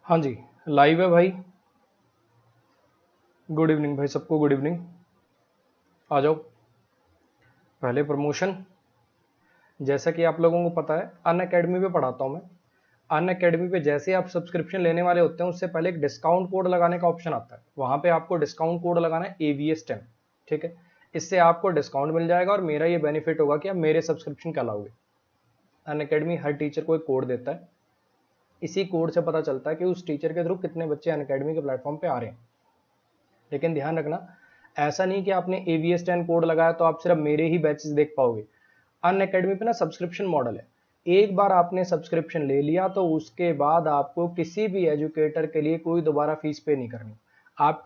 हाँ जी, लाइव है भाई। गुड इवनिंग भाई, सबको गुड इवनिंग। आ जाओ। पहले प्रमोशन। जैसा कि आप लोगों को पता है, अन अकेडमी पे पढ़ाता हूँ मैं। अन अकेडमी पे जैसे आप सब्सक्रिप्शन लेने वाले होते हैं, उससे पहले एक डिस्काउंट कोड लगाने का ऑप्शन आता है। वहाँ पे आपको डिस्काउंट कोड लगाना है AVS10। ठीक है, इससे आपको डिस्काउंट मिल जाएगा और मेरा ये बेनिफिट होगा कि आप मेरे सब्सक्रिप्शन कहलाओगे। अन अकेडमी हर टीचर को एक कोड देता है। इसी कोड से पता चलता है कि उस टीचर के थ्रू कितने बच्चे अन अकेडमी के प्लेटफॉर्म पे आ रहे हैं। लेकिन ध्यान रखना, ऐसा नहीं कि आपने AVS10 कोड लगाया तो आप सिर्फ मेरे ही बैचेस देख पाओगे। अन अकेडमी पे ना सब्सक्रिप्शन मॉडल है। एक बार आपने सब्सक्रिप्शन ले लिया तो उसके बाद आपको किसी भी एजुकेटर के लिए कोई दोबारा फीस पे नहीं करनी। आप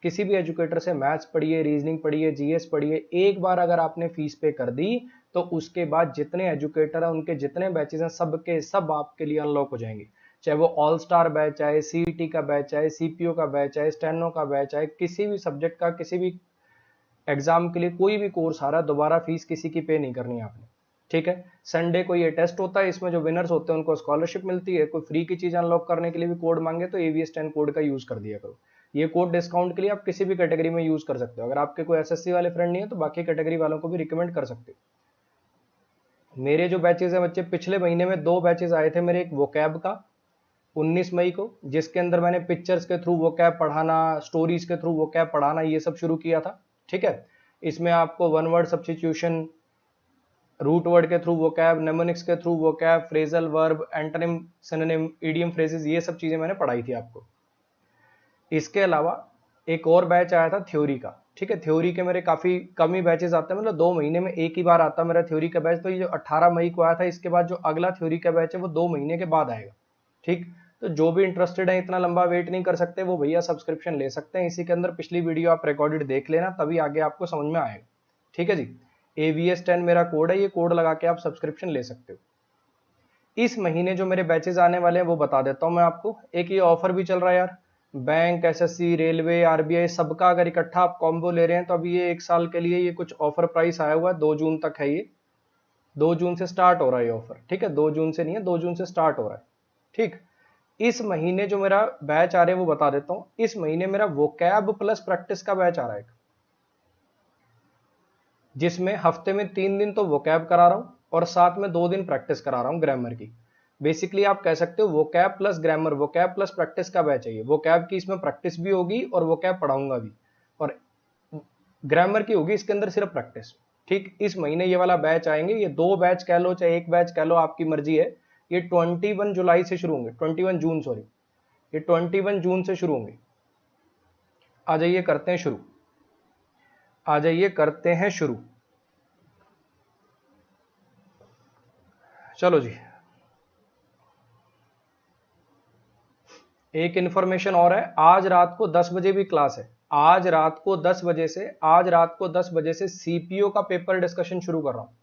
किसी भी एजुकेटर से मैथ्स पढ़िए, रीजनिंग पढ़िए, GS पढ़िए, एक बार अगर आपने फीस पे कर दी तो उसके बाद जितने एजुकेटर हैं, उनके जितने बैचेस हैं, सब के सब आपके लिए अनलॉक हो जाएंगे। चाहे वो ऑल स्टार बैच आए, CET का बैच आए, CPO का बैच आए, स्टेनो का बैच आए, किसी भी सब्जेक्ट का, किसी भी एग्जाम के लिए कोई भी कोर्स आ रहा है, दोबारा फीस किसी की पे नहीं करनी आपने। ठीक है। संडे को ये टेस्ट होता है, इसमें जो विनर्स होते हैं उनको स्कॉलरशिप मिलती है। कोई फ्री की चीज अनलॉक करने के लिए भी कोड मांगे तो AVS10 कोड का यूज कर दिया करो। ये कोड डिस्काउंट के लिए आप किसी भी कैटेगरी में यूज कर सकते हो। अगर आपके कोई SSC वाले फ्रेंड नहीं है तो बाकी कैटेगरी वालों को भी रिकमेंड कर सकते हो। मेरे जो बैचेज है बच्चे, पिछले महीने में 2 बैचेज आए थे मेरे। एक वोकैब का 19 मई को, जिसके अंदर मैंने पिक्चर्स के थ्रू वोकैब पढ़ाना, स्टोरीज के थ्रू वोकैब पढ़ाना, ये सब शुरू किया था। ठीक है। इसमें आपको one word substitution, root word के थ्रू वोकैब, नेमोनिक्स के through vocab, phrasal verb, antonym, synonym, idiom phrases, ये सब चीजें मैंने पढ़ाई थी आपको। इसके अलावा एक और बैच आया था थ्योरी का। ठीक है, थ्योरी के मेरे काफी कम ही बैचेस आते हैं, मतलब 2 महीने में एक ही बार आता है मेरा थ्योरी का बैच। तो ये जो 18 मई को आया था, इसके बाद जो अगला थ्योरी का बैच है वो 2 महीने के बाद आएगा। ठीक। तो जो भी इंटरेस्टेड है, इतना लंबा वेट नहीं कर सकते, वो भैया सब्सक्रिप्शन ले सकते हैं। इसी के अंदर पिछली वीडियो आप रिकॉर्डेड देख लेना, तभी आगे आपको समझ में आएगा। ठीक है जी। AVS10 मेरा कोड है, ये कोड लगा के आप सब्सक्रिप्शन ले सकते हो। इस महीने जो मेरे बैचेस आने वाले हैं वो बता देता हूं मैं आपको। एक ये ऑफर भी चल रहा है यार, बैंक, SSC, रेलवे, RBI, सबका अगर इकट्ठा आप कॉम्बो ले रहे हैं तो अभी ये 1 साल के लिए ये कुछ ऑफर प्राइस आया हुआ है। 2 जून तक है ये। 2 जून से स्टार्ट हो रहा है ये ऑफर। ठीक है, 2 जून से नहीं है, 2 जून से स्टार्ट हो रहा है। ठीक। इस महीने जो मेरा बैच आ रहे हैं वो बता देता हूं। इस महीने मेरा वोकैब प्लस प्रैक्टिस का बैच आ रहा है, जिसमें हफ्ते में 3 दिन तो वोकैब करा रहा हूं और साथ में 2 दिन प्रैक्टिस करा रहा हूं ग्रामर की। बेसिकली आप कह सकते हो vocab plus grammar, vocab plus practice का बैच है ये। वोकैब की इसमें प्रैक्टिस भी होगी और वोकैब पढ़ाऊंगा भी, और ग्रामर की होगी इसके अंदर सिर्फ प्रैक्टिस। ठीक। इस महीने ये वाला बैच आएंगे। ये 2 बैच कह लो चाहे 1 बैच कह लो, आपकी मर्जी है। ये 21 जुलाई से शुरू होंगे, 21 जून सॉरी, ये 21 जून से शुरू होंगे। आ जाइए करते हैं शुरू। आ जाइए करते हैं शुरू। चलो जी। एक इन्फॉर्मेशन और है, आज रात को 10 बजे भी क्लास है। आज रात को 10 बजे से सीपीओ का पेपर डिस्कशन शुरू कर रहा हूं।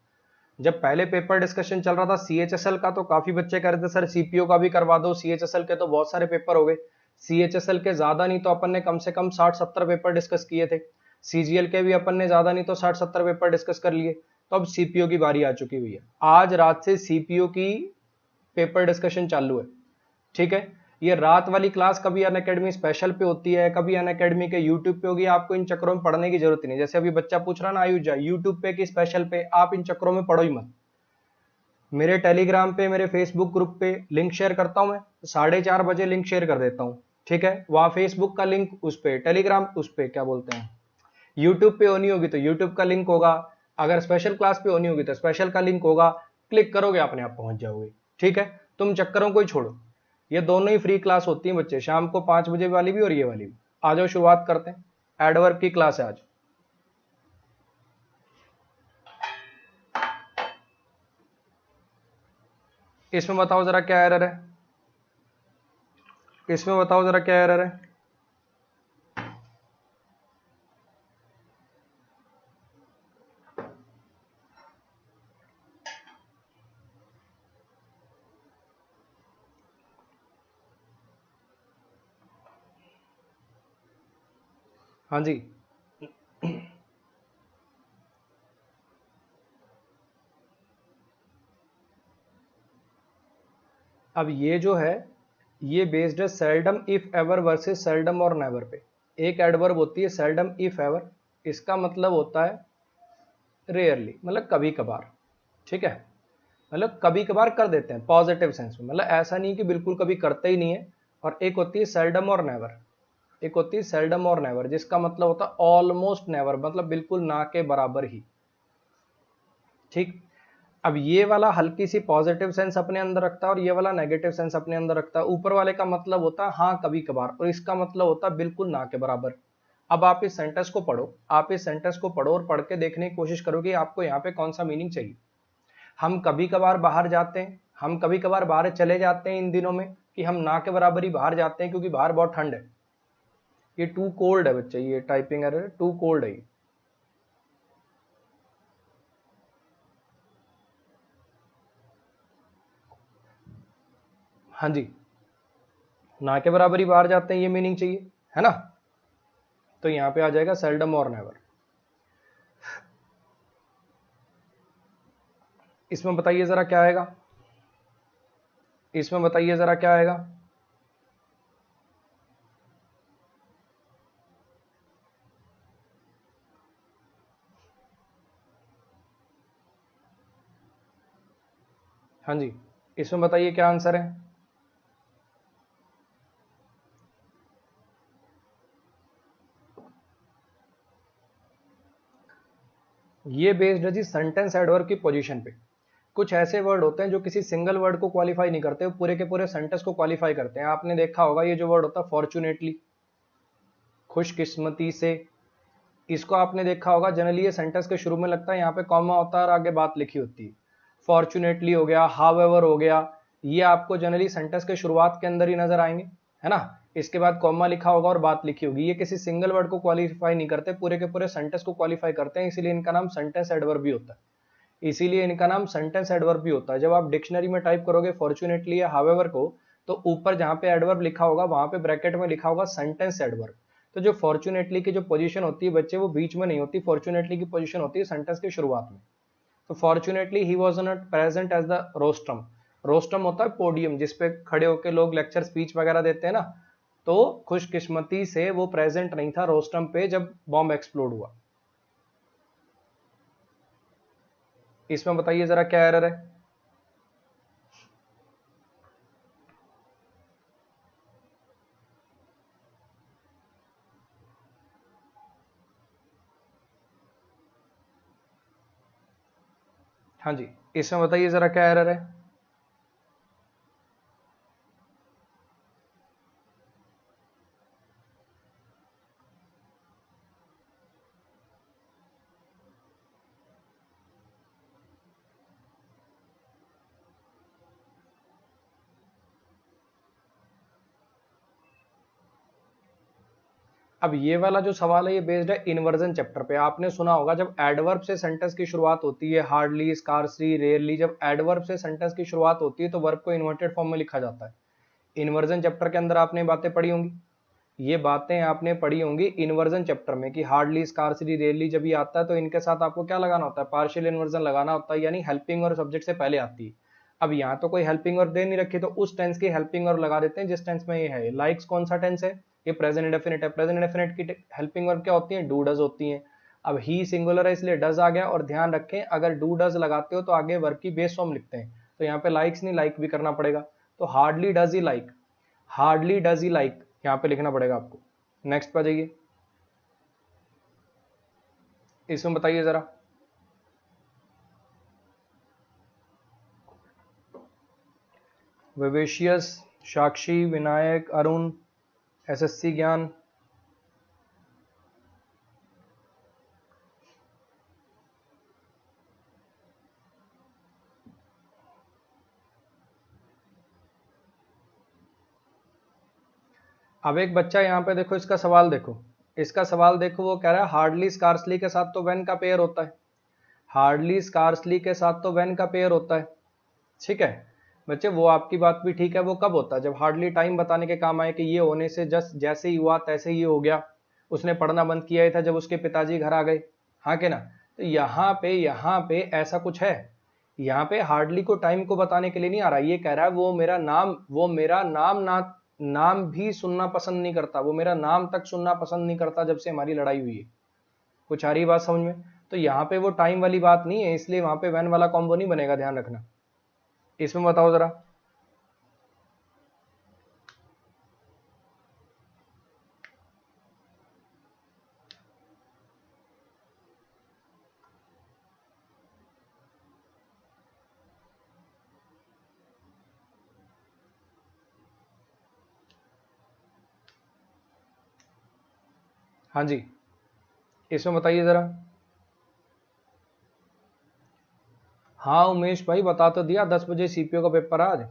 जब पहले पेपर डिस्कशन चल रहा था CHSL का, तो काफी बच्चे कह रहे थे सर CPO का भी करवा दो। CHSL के तो बहुत सारे पेपर हो गए। CHSL के ज्यादा नहीं तो अपन ने कम से कम 60-70 पेपर डिस्कस किए थे। CGL के भी अपन ने ज्यादा नहीं तो 60-70 पेपर डिस्कस कर लिए। तो अब CPO की बारी आ चुकी हुई है। आज रात से CPO की पेपर डिस्कशन चालू है। ठीक है। ये रात वाली क्लास कभी अन अकेडमी स्पेशल पे होती है, कभी अन अकेडमी के यूट्यूब पे होगी। आपको इन चक्करों में पढ़ने की जरूरत नहीं। जैसे अभी बच्चा पूछ रहा ना आयुष जा यूट्यूब पे कि स्पेशल पे, आप इन चक्करों में पढ़ो ही मत। मेरे टेलीग्राम पे, मेरे फेसबुक ग्रुप पे लिंक शेयर करता हूं मैं, 4:30 बजे लिंक शेयर कर देता हूं। ठीक है, वहां फेसबुक का लिंक उस पे, टेलीग्राम उस पे क्या बोलते हैं, यूट्यूब पे होनी होगी तो यूट्यूब का लिंक होगा। अगर स्पेशल क्लास पे होनी होगी तो स्पेशल का लिंक होगा। क्लिक करोगे अपने आप पहुंच जाओगे। ठीक है। तुम चक्करों को ही छोड़ो। ये दोनों ही फ्री क्लास होती है बच्चे, शाम को 5 बजे वाली भी और ये वाली भी। आ जाओ शुरुआत करते हैं। एडवर्ब की क्लास है आज। इसमें बताओ जरा क्या एरर है। इसमें बताओ जरा क्या एरर है। हाँ जी। अब ये जो है, ये बेस्ड है seldom if ever versus seldom और नेवर पे। एक एडवर्ब होती है सेल्डम इफ एवर, इसका मतलब होता है रेयरली, मतलब कभी कभार, ठीक है, मतलब कभी कभार कर देते हैं पॉजिटिव सेंस में, मतलब ऐसा नहीं कि बिल्कुल कभी करते ही नहीं है। और एक होती है सेल्डम और नेवर, एक होती है सेल्डम और नेवर, जिसका मतलब होता है ऑलमोस्ट नेवर, मतलब बिल्कुल ना के बराबर ही, ठीक। अब ये वाला हल्की सी पॉजिटिव सेंस अपने अंदर रखता है और ये वाला नेगेटिव सेंस अपने अंदर रखता है। ऊपर वाले का मतलब होता है हाँ कभी कभार, और इसका मतलब होता है बिल्कुल ना के बराबर। अब आप इस सेंटेंस को पढ़ो, आप इस सेंटेंस को पढ़ो और पढ़ के देखने की कोशिश करो कि आपको यहाँ पे कौन सा मीनिंग चाहिए। हम कभी कभार बाहर जाते हैं, हम कभी कभार बाहर चले जाते हैं इन दिनों में, कि हम ना के बराबर ही बाहर जाते हैं क्योंकि बाहर बहुत ठंड है। ये टू कोल्ड है बच्चे, ये टाइपिंग एरर, टू कोल्ड है ये। हाँ जी, ना के बराबर ही बाहर जाते हैं, ये मीनिंग चाहिए, है ना। तो यहां पे आ जाएगा सेल्डम और नेवर। इसमें बताइए जरा क्या आएगा, इसमें बताइए जरा क्या आएगा। हाँ जी, इसमें बताइए क्या आंसर है। ये बेस्ड है जी सेंटेंस एडवर्ब की पोजीशन पे। कुछ ऐसे वर्ड होते हैं जो किसी सिंगल वर्ड को क्वालिफाई नहीं करते, वो पूरे के पूरे सेंटेंस को क्वालिफाई करते हैं। आपने देखा होगा ये जो वर्ड होता है फॉर्चुनेटली, खुशकिस्मती से, इसको आपने देखा होगा जनरली ये सेंटेंस के शुरू में लगता है, यहाँ पे कॉमा होता है और आगे बात लिखी होती है। फॉर्चुनेटली हो गया, हाउएवर हो गया, ये आपको जनरली सेंटेंस के शुरुआत के अंदर ही नजर आएंगे, है ना। इसके बाद कॉमा लिखा होगा और बात लिखी होगी। ये किसी सिंगल वर्ड को क्वालिफाई नहीं करते, पूरे के पूरे सेंटेंस को क्वालिफाई करते हैं, इसीलिए इनका नाम सेंटेंस एडवर्ब भी होता है। इसीलिए इनका नाम सेंटेंस एडवर्ब भी होता है। जब आप डिक्शनरी में टाइप करोगे फॉर्चुनेटली या हाउएवर को, तो ऊपर जहां पे एडवर्ब लिखा होगा वहां पे ब्रैकेट में लिखा होगा सेंटेंस एडवर्ब। तो जो फॉर्चुनेटली की जो पोजीशन होती है बच्चे, वो बीच में नहीं होती, फॉर्चुनेटली की पोजीशन होती है सेंटेंस के शुरुआत में। तो fortunately he was not present as the rostrum. Rostrum होता है पोडियम जिसपे खड़े होकर लोग लेक्चर स्पीच वगैरह देते हैं ना, तो खुशकिस्मती से वो प्रेजेंट नहीं था रोस्ट्रम पे जब बॉम्ब एक्सप्लोड हुआ। इसमें बताइए जरा क्या एरर है। हाँ जी, इसमें बताइए जरा क्या एरर है। अब ये वाला जो सवाल है ये बेस्ड है इन्वर्जन चैप्टर पे। आपने सुना होगा जब एडवर्ब से सेंटेंस की शुरुआत होती है, हार्डली, स्कार्सली, रेयरली, जब एडवर्ब से सेंटेंस की शुरुआत होती है तो वर्ब को इन्वर्टेड फॉर्म में लिखा जाता है। इन्वर्जन चैप्टर के अंदर आपने बातें पढ़ी होंगी, ये बातें आपने पढ़ी होंगी इन्वर्जन चैप्टर में, कि हार्डली, स्कार्सली, रेयरली जब ये आता है तो इनके साथ आपको क्या लगाना होता है, पार्शियल इन्वर्जन लगाना होता है, यानी हेल्पिंग और सब्जेक्ट से पहले आती है। अब यहाँ तो कोई हेल्पिंग वर्ब दे नहीं रखी, तो उस टेंस की हेल्पिंग वर्ब लगा देते हैं जिस टेंस में ये है। लाइक्स कौन सा टेंस है, ये प्रेजेंट इंडेफिनिट है। प्रेजेंट इंडेफिनिट की हेल्पिंग वर्ब क्या होती है, डू डज होती है। अब ही सिंगुलर है इसलिए डज आ गया, और ध्यान रखें अगर डू डज लगाते हो तो आगे वर्ब की बेस फॉर्म लिखते हैं, तो यहाँ पे लाइक्स नहीं लाइक भी करना पड़ेगा। तो hardly does he like, hardly does he like यहाँ पे लिखना पड़ेगा आपको। नेक्स्ट पे जाइए, इसमें बताइए जरा। विवेशियस, साक्षी, विनायक, अरुण, एसएससी ज्ञान। अब एक बच्चा यहाँ पे देखो, इसका सवाल देखो, इसका सवाल देखो, वो कह रहा है हार्डली स्कार्सली के साथ तो व्हेन का पेयर होता है, हार्डली स्कार्सली के साथ तो व्हेन का पेयर होता है, ठीक है बच्चे, वो आपकी बात भी ठीक है। वो कब होता है, जब हार्डली टाइम बताने के काम आए कि ये होने से जस्ट जैसे ही हुआ तैसे ही हो गया, उसने पढ़ना बंद किया ही था जब उसके पिताजी घर आ गए, हाँ के ना। तो यहाँ पे ऐसा कुछ है, यहाँ पे हार्डली को टाइम को बताने के लिए नहीं आ रहा, ये कह रहा है वो मेरा नाम नाम भी सुनना पसंद नहीं करता, वो मेरा नाम तक सुनना पसंद नहीं करता जब से हमारी लड़ाई हुई है। कुछ आ रही बात समझ में? तो यहाँ पे वो टाइम वाली बात नहीं है, इसलिए वहां पे वैन वाला कॉम्बो नहीं बनेगा, ध्यान रखना। इसमें बताओ जरा। हाँ जी, इसमें बताइए जरा। हाँ उमेश भाई बता तो दिया, 10 बजे सीपीओ का पेपर है आज।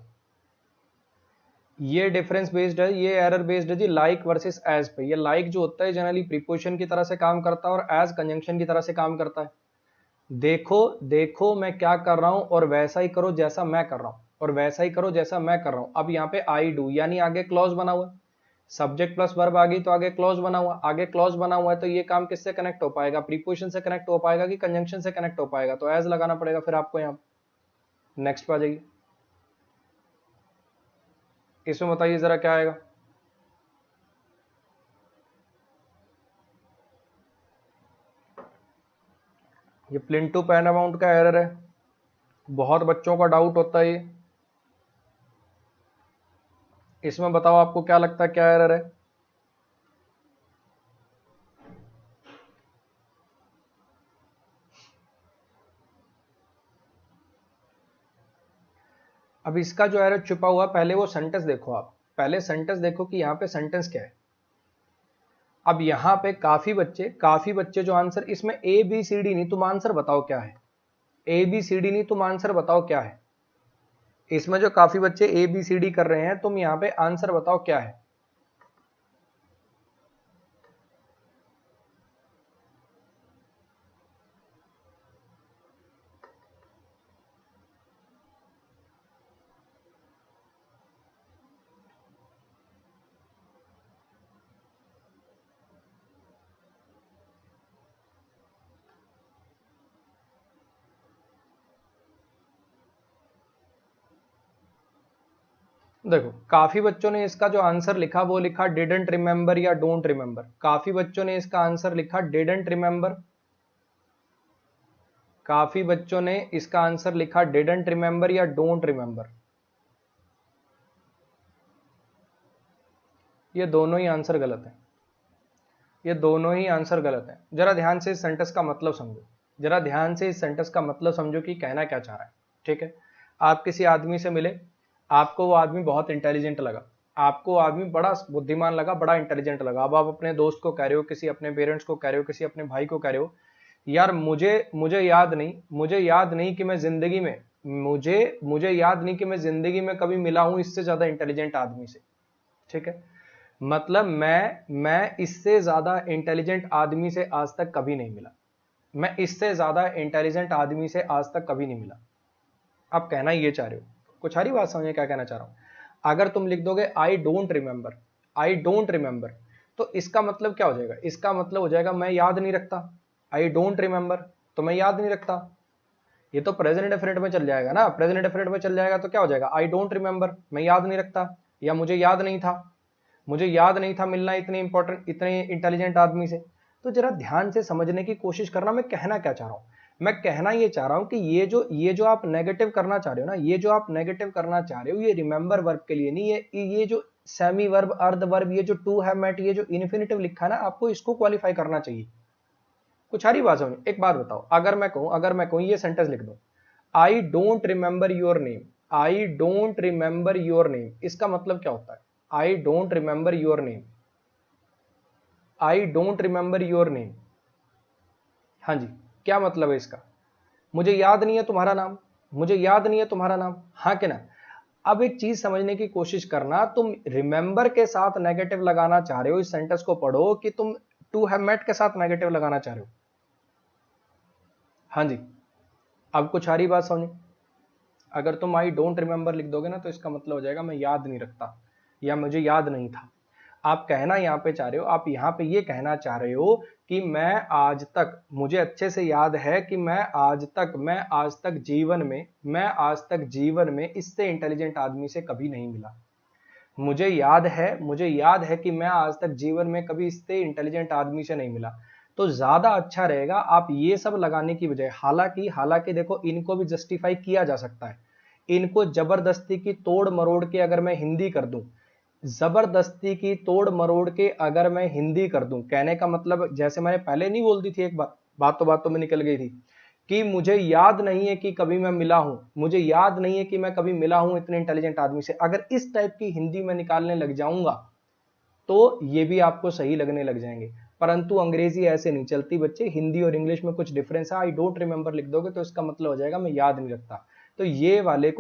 ये डिफरेंस बेस्ड है, ये एरर बेस्ड है जी, लाइक वर्सेस एज पे। ये लाइक जो होता है जनरली प्रीपोजिशन की तरह से काम करता है और एज कंजंक्शन की तरह से काम करता है। देखो देखो मैं क्या कर रहा हूं और वैसा ही करो जैसा मैं कर रहा हूं, और वैसा ही करो जैसा मैं कर रहा हूं। अब यहाँ पे आई डू यानी आगे क्लॉज बना हुआ है, सब्जेक्ट प्लस वर्ब आ गई तो आगे क्लॉज बना हुआ, आगे क्लॉज बना हुआ है तो ये काम किससे कनेक्ट हो पाएगा? प्रीपोजिशन से कनेक्ट हो पाएगा कि कंजंक्शन से कनेक्ट हो पाएगा? तो एज लगाना पड़ेगा फिर आपको यहाँ। नेक्स्ट पे आ जाइए, इसमें बताइए जरा क्या आएगा। ये प्लिंटू पैन अमाउंट का एरर है, बहुत बच्चों का डाउट होता है ये। इसमें बताओ आपको क्या लगता है क्या एरर है? अब इसका जो एरर छुपा हुआ, पहले वो सेंटेंस देखो, आप पहले सेंटेंस देखो कि यहाँ पे सेंटेंस क्या है। अब यहाँ पे काफी बच्चे जो आंसर, इसमें ए बी सी डी नहीं, तुम आंसर बताओ क्या है। ए बी सी डी नहीं, तुम आंसर बताओ क्या है। इसमें जो काफी बच्चे ए बी सी डी कर रहे हैं, तुम यहाँ पे आंसर बताओ क्या है। देखो काफी बच्चों ने इसका जो आंसर लिखा वो लिखा डिडंट रिमेंबर या डोंट रिमेंबर। काफी बच्चों ने इसका आंसर लिखा डिडंट रिमेंबर, काफी बच्चों ने इसका आंसर लिखा डिडंट रिमेंबर या डोंट रिमेंबर। ये दोनों ही आंसर गलत है, ये दोनों ही आंसर गलत है। जरा ध्यान से इस सेंटेंस का मतलब समझो, जरा ध्यान से इस सेंटेंस का मतलब समझो कि कहना क्या चाह रहा है। ठीक है, आप किसी आदमी से मिले, आपको वो आदमी बहुत इंटेलिजेंट लगा, आपको वो आदमी बड़ा बुद्धिमान लगा, बड़ा इंटेलिजेंट लगा। अब आप अपने दोस्त को कह रहे हो, किसी अपने पेरेंट्स को कह रहे हो, किसी अपने भाई को कह रहे हो, यार मुझे याद नहीं कि मैं जिंदगी में मुझे याद नहीं कि मैं जिंदगी में कभी मिला हूं इससे ज्यादा इंटेलिजेंट आदमी से। ठीक है, मतलब मैं इससे ज्यादा इंटेलिजेंट आदमी से आज तक कभी नहीं मिला, मैं इससे ज्यादा इंटेलिजेंट आदमी से आज तक कभी नहीं मिला। आप कहना ये चाह रहे हो, कुछ सारी बात समझे क्या कहना चाह रहा हूं। अगर तुम लिख दोगे I don't remember, I don't remember, तो इसका मतलब क्या हो जाएगा? इसका मतलब हो जाएगा मैं याद नहीं रखता। आई डोंट रिमेंबर तो मैं याद नहीं रखता, ये तो प्रेजेंट डेफिनेट में चल जाएगा ना। प्रेजेंट डेफिनेट में चल जाएगा तो क्या हो जाएगा? आई डोंट रिमेंबर, मैं याद नहीं रखता, या मुझे याद नहीं था, मुझे याद नहीं था मिलना इतने इंपॉर्टेंट इतने इंटेलिजेंट आदमी से। तो जरा ध्यान से समझने की कोशिश करना, मैं कहना क्या चाह रहा हूं। मैं कहना ये चाह रहा हूं कि ये जो आप नेगेटिव करना चाह रहे हो ना, ये जो आप नेगेटिव करना चाह रहे हो, ये रिमेंबर वर्ब के लिए नहीं, ये जो सेमी वर्ब, अर्ध वर्ब, ये जो टू हैव मेट, ये जो इन्फिनिटिव लिखा है ना, आपको इसको क्वालिफाई करना चाहिए। कुछ सारी बात समझ। एक बात बताओ, अगर मैं कहूं ये सेंटेंस लिख दो, I don't remember your name, I don't remember your name, इसका मतलब क्या होता है? I don't remember your name, I don't remember your name. हाँ जी, क्या मतलब है इसका? मुझे याद नहीं है तुम्हारा नाम, मुझे याद नहीं है तुम्हारा नाम, हाँ कि ना। अब एक चीज समझने की कोशिश करना, तुम रिमेंबर के साथ नेगेटिव लगाना चाह रहे हो इस सेंटेंस को पढ़ो, कि तुम टू हैव मेट के साथ नेगेटिव लगाना चाह रहे हो? हाँ जी, अब कुछ सारी बात समझो। अगर तुम आई डोंट रिमेंबर लिख दोगे ना, तो इसका मतलब हो जाएगा मैं याद नहीं रखता या मुझे याद नहीं था। आप कहना यहाँ पे चाह रहे हो, आप यहाँ पे ये कहना चाह रहे हो कि मैं आज तक, मुझे अच्छे से याद है कि मैं आज तक जीवन में इससे इंटेलिजेंट आदमी से कभी नहीं मिला। मुझे याद है कि मैं आज तक जीवन में कभी इससे इंटेलिजेंट आदमी से नहीं मिला। तो ज्यादा अच्छा रहेगा आप ये सब लगाने की बजाय, हालांकि देखो इनको भी जस्टिफाई किया जा सकता है, इनको जबरदस्ती की तोड़ मरोड़ के अगर मैं हिंदी कर दूं, जबरदस्ती की तोड़ मरोड़ के अगर मैं हिंदी कर दूं, कहने का मतलब जैसे मैंने पहले नहीं बोल दी थी, एक बात बातों में निकल गई थी कि मुझे याद नहीं है कि कभी मैं मिला हूं, मुझे याद नहीं है कि मैं कभी मिला हूं इतने इंटेलिजेंट आदमी से। अगर इस टाइप की हिंदी में निकालने लग जाऊंगा तो ये भी आपको सही लगने लग जाएंगे, परंतु अंग्रेजी ऐसे नहीं चलती बच्चे, हिंदी और इंग्लिश में कुछ डिफरेंस है। आई डोंट रिमेंबर लिख दोगे तो इसका मतलब हो जाएगा मैं याद नहीं रखता। तो ये वाले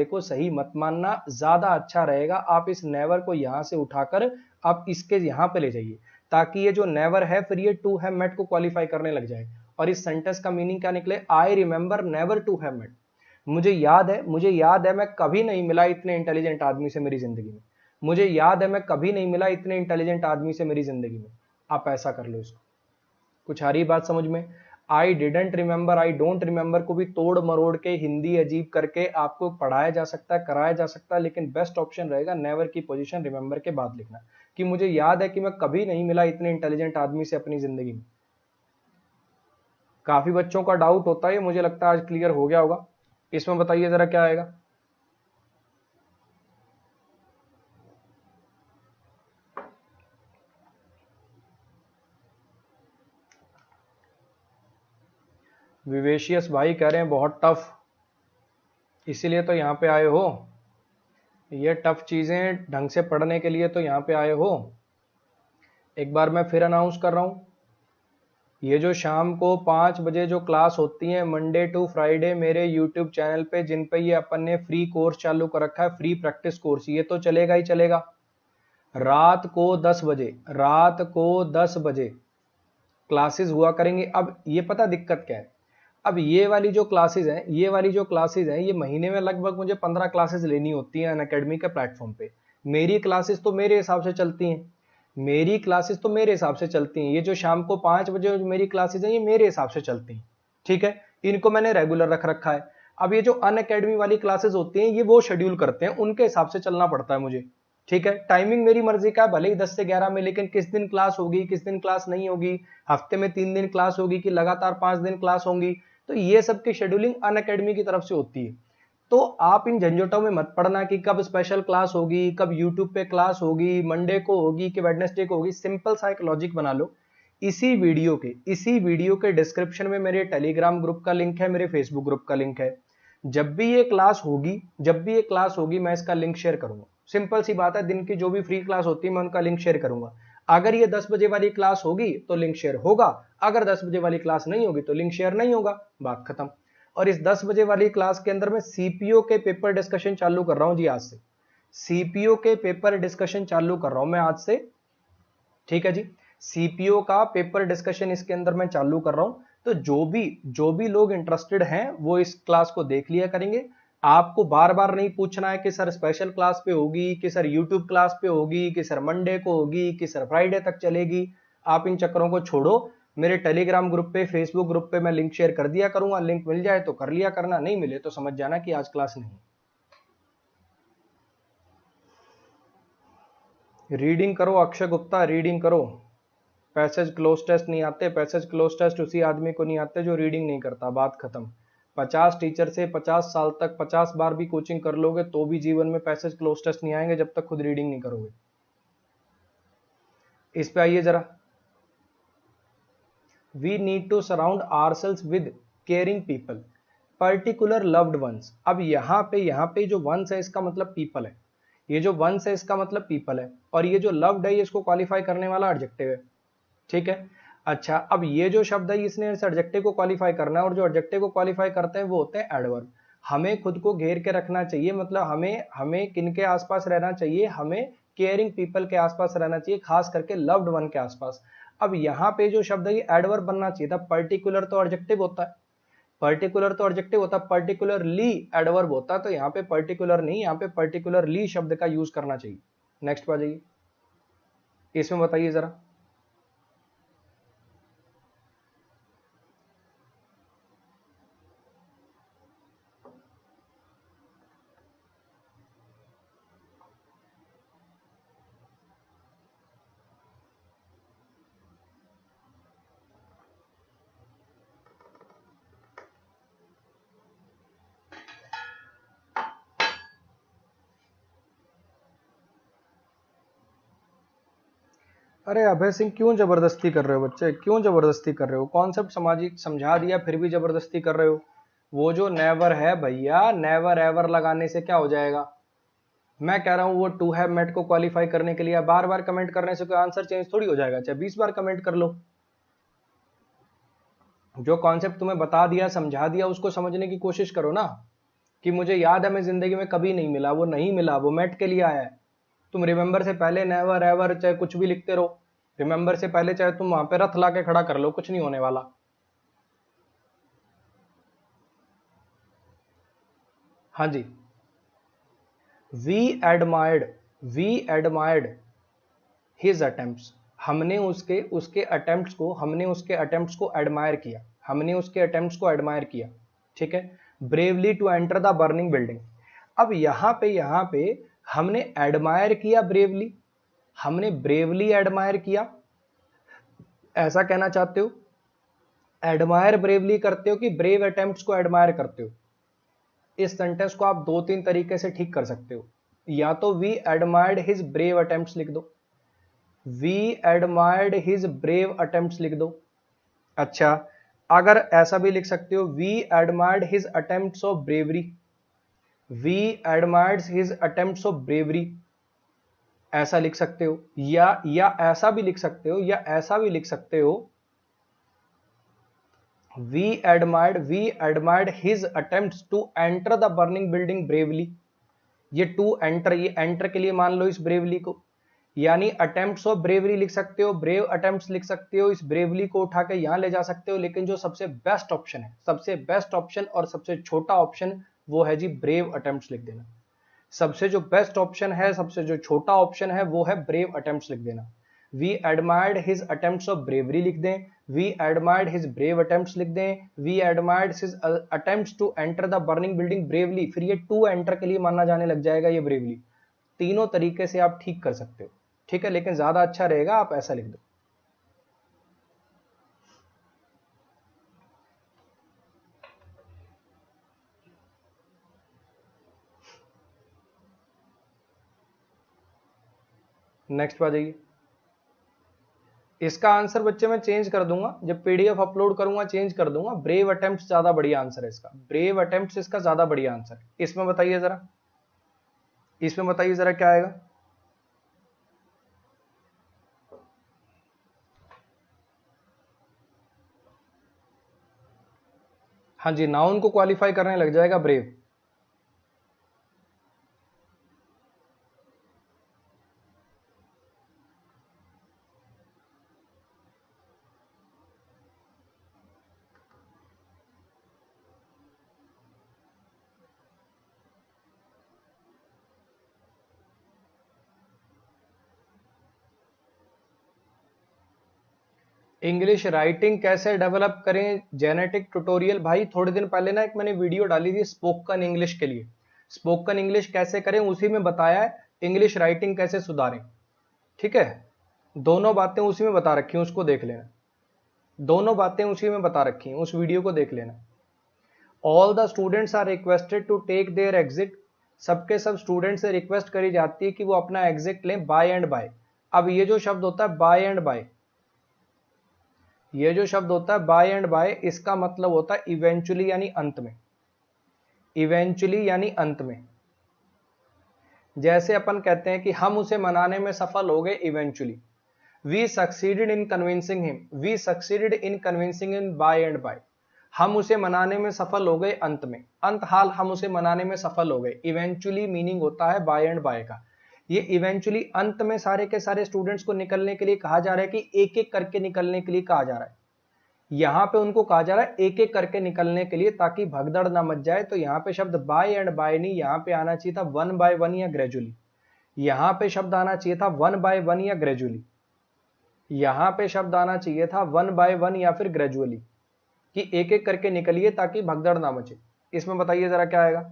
को सही मत मानना, ज्यादा अच्छा रहेगा आप इस नेवर को यहां से उठाकर आप इसके यहां पे ले जाइए, ताकि ये जो नेवर है फिर ये टू हैव मेट को क्वालिफाई करने लग जाए। और इस सेंटेंस का मीनिंग क्या निकले, I remember never to have met. मुझे याद है मैं कभी नहीं मिला इतने इंटेलिजेंट आदमी से मेरी जिंदगी में, मुझे याद है मैं कभी नहीं मिला इतने इंटेलिजेंट आदमी से मेरी जिंदगी में। आप ऐसा कर लो इसको। कुछ आ रही बात समझ में? I didn't remember, I don't remember को भी तोड़ मरोड़ के हिंदी अजीब करके आपको पढ़ाया जा सकता है, कराया जा सकता है, लेकिन बेस्ट ऑप्शन रहेगा नेवर की पोजीशन रिमेंबर के बाद लिखना, कि मुझे याद है कि मैं कभी नहीं मिला इतने इंटेलिजेंट आदमी से अपनी जिंदगी में। काफी बच्चों का डाउट होता है, मुझे लगता है आज क्लियर हो गया होगा। इसमें बताइए जरा क्या आएगा। विवेशियस भाई कह रहे हैं बहुत टफ, इसीलिए तो यहाँ पे आए हो, ये टफ चीजें ढंग से पढ़ने के लिए तो यहाँ पे आए हो। एक बार मैं फिर अनाउंस कर रहा हूँ, ये जो शाम को 5 बजे जो क्लास होती है मंडे टू फ्राइडे मेरे यूट्यूब चैनल पे, जिन पे ये अपन ने फ्री कोर्स चालू कर रखा है, फ्री प्रैक्टिस कोर्स, ये तो चलेगा ही चलेगा। रात को 10 बजे क्लासेस हुआ करेंगी। अब ये पता दिक्कत क्या है, अब ये वाली जो क्लासेस हैं, ये महीने में लगभग मुझे 15 क्लासेस लेनी होती हैं अनअकैडमी के प्लेटफॉर्म पे। मेरी क्लासेस तो मेरे हिसाब से चलती हैं, ये जो शाम को 5 बजे जो मेरी क्लासेस हैं ये मेरे हिसाब से चलती हैं, ठीक है, इनको मैंने रेगुलर रख रखा है। अब ये जो अनअकैडमी वाली क्लासेस होती हैं ये वो शेड्यूल करते हैं, उनके हिसाब से चलना पड़ता है मुझे, ठीक है। टाइमिंग मेरी मर्जी का है, भले ही 10 से 11 में, लेकिन किस दिन क्लास होगी किस दिन क्लास नहीं होगी, हफ्ते में 3 दिन क्लास होगी कि लगातार 5 दिन क्लास होंगी, तो ये सब की शेड्यूलिंग अनअकैडमी की तरफ से होती है। तो आप इन झंझटों में मत पड़ना कि कब स्पेशल क्लास होगी, कब यूट्यूब पे क्लास होगी, मंडे को होगी कि वेडनेसडे को होगी। सिंपल सा एक लॉजिक बना लो, इसी वीडियो के डिस्क्रिप्शन में मेरे टेलीग्राम ग्रुप का लिंक है, मेरे फेसबुक ग्रुप का लिंक है। जब भी ये क्लास होगी मैं इसका लिंक शेयर करूंगा। सिंपल सी बात है, दिन की जो भी फ्री क्लास होती है मैं उनका लिंक शेयर करूंगा। अगर ये 10 बजे वाली क्लास होगी तो लिंक शेयर होगा, अगर 10 बजे वाली क्लास नहीं होगी तो लिंक शेयर नहीं होगा, बात खत्म। और इस 10 बजे वाली क्लास के अंदर मैं सीपीओ के पेपर डिस्कशन चालू कर रहा हूं जी, आज से सीपीओ के पेपर डिस्कशन चालू कर रहा हूं मैं आज से, ठीक है जी। सीपीओ का पेपर डिस्कशन इसके अंदर मैं चालू कर रहा हूं, तो जो भी लोग इंटरेस्टेड हैं वो इस क्लास को देख लिया करेंगे। आपको बार बार नहीं पूछना है कि सर स्पेशल क्लास पे होगी, कि सर यूट्यूब क्लास पे होगी, कि सर मंडे को होगी, कि सर फ्राइडे तक चलेगी। आप इन चक्करों को छोड़ो, मेरे टेलीग्राम ग्रुप पे, फेसबुक ग्रुप पे मैं लिंक शेयर कर दिया करूंगा, लिंक मिल जाए तो कर लिया करना, नहीं मिले तो समझ जाना कि आज क्लास नहीं। रीडिंग करो अक्षय गुप्ता, रीडिंग करो। पैसेज क्लोज टेस्ट नहीं आते, पैसेज क्लोज टेस्ट उसी आदमी को नहीं आते जो रीडिंग नहीं करता, बात खत्म। 50 टीचर से 50 साल तक 50 बार भी कोचिंग कर लोगे तो भी जीवन में पैसेज क्लोज टेस्ट नहीं आएंगे जब तक खुद रीडिंग नहीं करोगे। इस पे आइए जरा। We need to surround ourselves with caring people, particular loved ones. अब यहाँ पे जो वंस है इसका मतलब पीपल है, ये जो वंस है इसका मतलब पीपल है, और ये जो लव्ड है इसको क्वालिफाई करने वाला एडजेक्टिव है, ठीक है। अच्छा, अब ये जो शब्द है इसने इस एडजेक्टिव को क्वालिफाई करना है, और जो एडजेक्टिव को क्वालिफाई करते हैं वो होते हैं एडवर्ब। हमें खुद को घेर के रखना चाहिए, मतलब हमें किनके आसपास रहना चाहिए, हमें केयरिंग पीपल के आसपास रहना चाहिए, खास करके लव्ड वन के आसपास। अब यहाँ पे जो शब्द है ये एडवर्ब बनना चाहिए था, पर्टिकुलर तो एडजेक्टिव होता है, पर्टिकुलरली एडवर्ब होता है, तो यहाँ पे पर्टिकुलर नहीं, यहाँ पे पर्टिकुलरली शब्द का यूज करना चाहिए। नेक्स्ट पर जाइए। इसमें बताइए जरा। अरे अभय सिंह, क्यों जबरदस्ती कर रहे हो बच्चे, क्यों जबरदस्ती कर रहे हो? कॉन्सेप्ट सामाजिक समझा दिया फिर भी जबरदस्ती कर रहे हो। वो जो नेवर है भैया, नेवर एवर लगाने से क्या हो जाएगा? मैं कह रहा हूं वो टू हैव मेट को क्वालिफाई करने के लिए बार बार कमेंट करने से कोई आंसर चेंज थोड़ी हो जाएगा, चाहे 20 बार कमेंट कर लो। जो कॉन्सेप्ट तुम्हें बता दिया, समझा दिया, उसको समझने की कोशिश करो ना। कि मुझे याद है मैं जिंदगी में कभी नहीं मिला, वो नहीं मिला, वो मेट के लिए आया है। तुम रिमेंबर से पहले नेवर एवर चाहे कुछ भी लिखते रहो, रिमेंबर से पहले चाहे तुम वहां पे रथ ला के खड़ा कर लो, कुछ नहीं होने वाला। हाँ जी। We admired, we admired his attempts. हमने उसके उसके अटेम्प्ट्स को हमने उसके अटेम्प्ट्स को एडमायर किया, हमने उसके अटेम्प्ट्स को एडमायर किया। ठीक है। Bravely to enter the burning building. अब यहां पे हमने एडमायर किया ब्रेवली, हमने ब्रेवली एडमायर किया, ऐसा कहना चाहते हो? एडमायर ब्रेवली करते हो कि ब्रेव अटेम्प्ट्स को एडमायर करते हो? इस सेंटेंस को आप दो तीन तरीके से ठीक कर सकते हो। या तो we admired his brave attempts लिख दो, we admired his brave attempts लिख दो। अच्छा, अगर ऐसा भी लिख सकते हो, we admired his attempts of bravery, we admired his attempts of bravery, ऐसा लिख सकते हो। या ऐसा भी लिख सकते हो, या ऐसा भी लिख सकते हो, we admired his attempts to enter the burning building bravely. ये टू एंटर, ये एंटर के लिए मान लो इस ब्रेवली को, यानी अटेम्प्ट्स ऑफ ब्रेवरी लिख सकते हो, ब्रेव अटेम्प्ट्स लिख सकते हो, इस ब्रेवली को उठा के यहां ले जा सकते हो। लेकिन जो सबसे बेस्ट ऑप्शन है, सबसे बेस्ट ऑप्शन और सबसे छोटा ऑप्शन, वो है जी ब्रेव अटेम्प्ट्स लिख देना। सबसे जो बेस्ट ऑप्शन है, सबसे जो छोटा ऑप्शन है, वो है ब्रेव अटेम्प्ट्स लिख देना। We admired his attempts of bravery लिख दें, we admired his brave attempts लिख दें, we admired his attempts to enter the burning building bravely, फिर ये टू एंटर के लिए माना जाने लग जाएगा ये ब्रेवली। तीनों तरीके से आप ठीक कर सकते हो। ठीक है, लेकिन ज्यादा अच्छा रहेगा आप ऐसा लिख दो। नेक्स्ट पे आ जाइए। इसका आंसर बच्चे मैं चेंज कर दूंगा, जब पीडीएफ अपलोड करूंगा चेंज कर दूंगा। ब्रेव अटेम्प्ट्स ज्यादा बढ़िया आंसर है इसका, ब्रेव अटेम्प्ट्स इसका ज्यादा बढ़िया आंसर है। इसमें बताइए जरा, इसमें बताइए जरा क्या आएगा। हाँ जी, नाउन को क्वालिफाई करने लग जाएगा ब्रेव। इंग्लिश राइटिंग कैसे डेवलप करें, जेनेटिक ट्यूटोरियल। भाई थोड़े दिन पहले ना एक मैंने वीडियो डाली थी स्पोकन इंग्लिश के लिए, स्पोकन इंग्लिश कैसे करें, उसी में बताया है इंग्लिश राइटिंग कैसे सुधारें। ठीक है, दोनों बातें उसी में बता रखी हैं, उसको देख लेना। दोनों बातें उसी में बता रखी हैं, उस वीडियो को देख लेना। All the students are requested to take their exit. सबके सब स्टूडेंट से रिक्वेस्ट करी जाती है कि वो अपना एग्जिट लें बाय एंड बाय। अब ये जो शब्द होता है बाय एंड बाय, ये जो शब्द होता है बाय एंड बाय, इसका मतलब होता है इवेंचुअली यानी अंत में, इवेंचुअली यानी अंत में। जैसे अपन कहते हैं कि हम उसे मनाने में सफल हो गए eventually, we succeeded in convincing him, we succeeded in convincing him by and by. हम उसे मनाने में सफल हो गए अंत में, अंत हाल हम उसे मनाने में सफल हो गए। इवेंचुअली मीनिंग होता है बाय एंड बाय का। ये इवेंचुअली अंत में सारे के सारे स्टूडेंट्स को निकलने के लिए कहा जा रहा है, कि एक एक करके निकलने के लिए कहा जा रहा है। यहां पे उनको कहा जा रहा है एक एक करके निकलने के लिए, ताकि भगदड़ ना मच जाए। तो यहाँ पे शब्द बाय एंड बाय नहीं, यहाँ पे आना चाहिए था वन बाय वन या ग्रेजुअली। यहाँ पे शब्द आना चाहिए था वन बाय वन या ग्रेजुअली। यहां पे शब्द आना चाहिए था 1 बाय 1 या फिर ग्रेजुअली, कि एक एक करके निकलिए ताकि भगदड़ ना मचे। इसमें बताइए जरा क्या आएगा।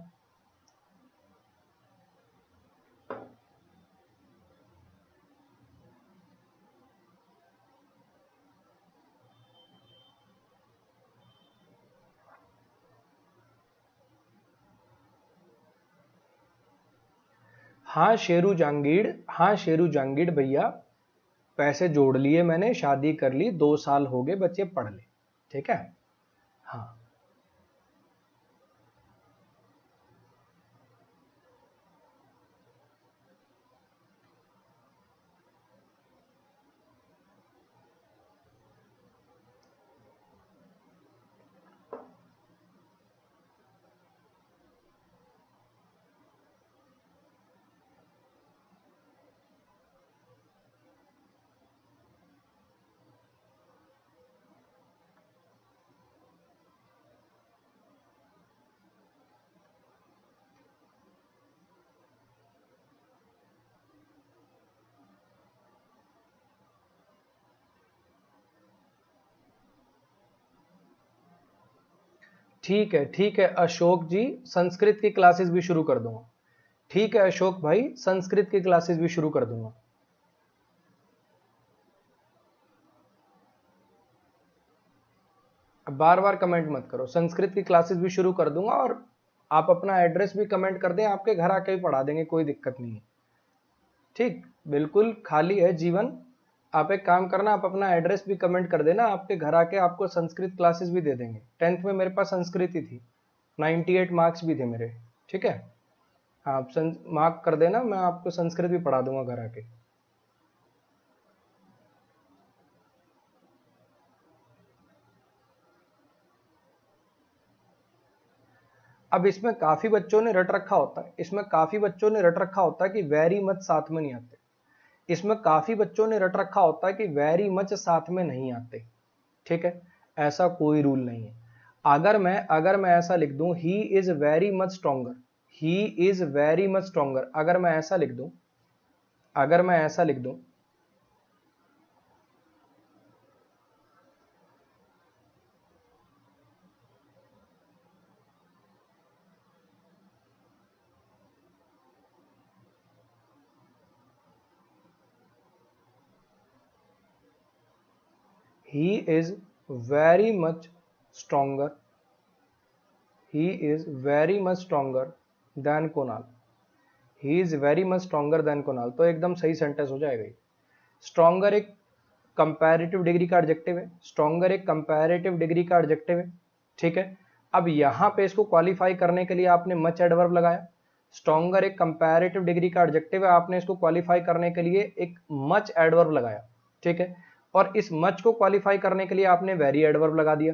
हाँ शेरू जहांगीर, हाँ शेरू जहांगीर भैया, पैसे जोड़ लिए मैंने, शादी कर ली, 2 साल हो गए, बच्चे पढ़ ले। ठीक है। हाँ ठीक है, ठीक है अशोक जी, संस्कृत की क्लासेस भी शुरू कर दूंगा। ठीक है अशोक भाई, संस्कृत की क्लासेस भी शुरू कर दूंगा। अब बार बार कमेंट मत करो, संस्कृत की क्लासेस भी शुरू कर दूंगा, और आप अपना एड्रेस भी कमेंट कर दें, आपके घर आके भी पढ़ा देंगे, कोई दिक्कत नहीं है। ठीक, बिल्कुल खाली है जीवन। आप एक काम करना, आप अपना एड्रेस भी कमेंट कर देना, आपके घर आके आपको संस्कृत क्लासेस भी दे देंगे। 10th में मेरे पास संस्कृत ही थी, 98 मार्क्स भी थे मेरे। ठीक है। हाँ, आप मार्क कर देना, मैं आपको संस्कृत भी पढ़ा दूंगा घर आके। अब इसमें काफी बच्चों ने रट रखा होता है, इसमें काफी बच्चों ने रट रखा होता है कि वेरी मच साथ में नहीं आते। इसमें काफी बच्चों ने रट रखा होता है कि वेरी मच साथ में नहीं आते। ठीक है, ऐसा कोई रूल नहीं है। अगर मैं ऐसा लिख दूं he is very much stronger, he is very much stronger, अगर मैं ऐसा लिख दूं, अगर मैं ऐसा लिख दूं, he is very much stronger, he is very much stronger than Kunal, he is very much stronger than Kunal, तो एकदम सही सेंटेंस हो जाएगा। स्ट्रॉन्गर एक कंपैरेटिव डिग्री का एडजेक्टिव है, स्ट्रॉन्गर एक कंपैरेटिव डिग्री का एडजेक्टिव है। ठीक है। अब यहां पे इसको क्वालिफाई करने के लिए आपने मच एडवर्ब लगाया। स्ट्रॉन्गर एक कंपैरेटिव डिग्री का एडजेक्टिव है, आपने इसको क्वालिफाई करने के लिए एक मच एडवर्ब लगाया। ठीक है। और इस मच को क्वालिफाई करने के लिए आपने वेरी एडवर्ब लगा दिया।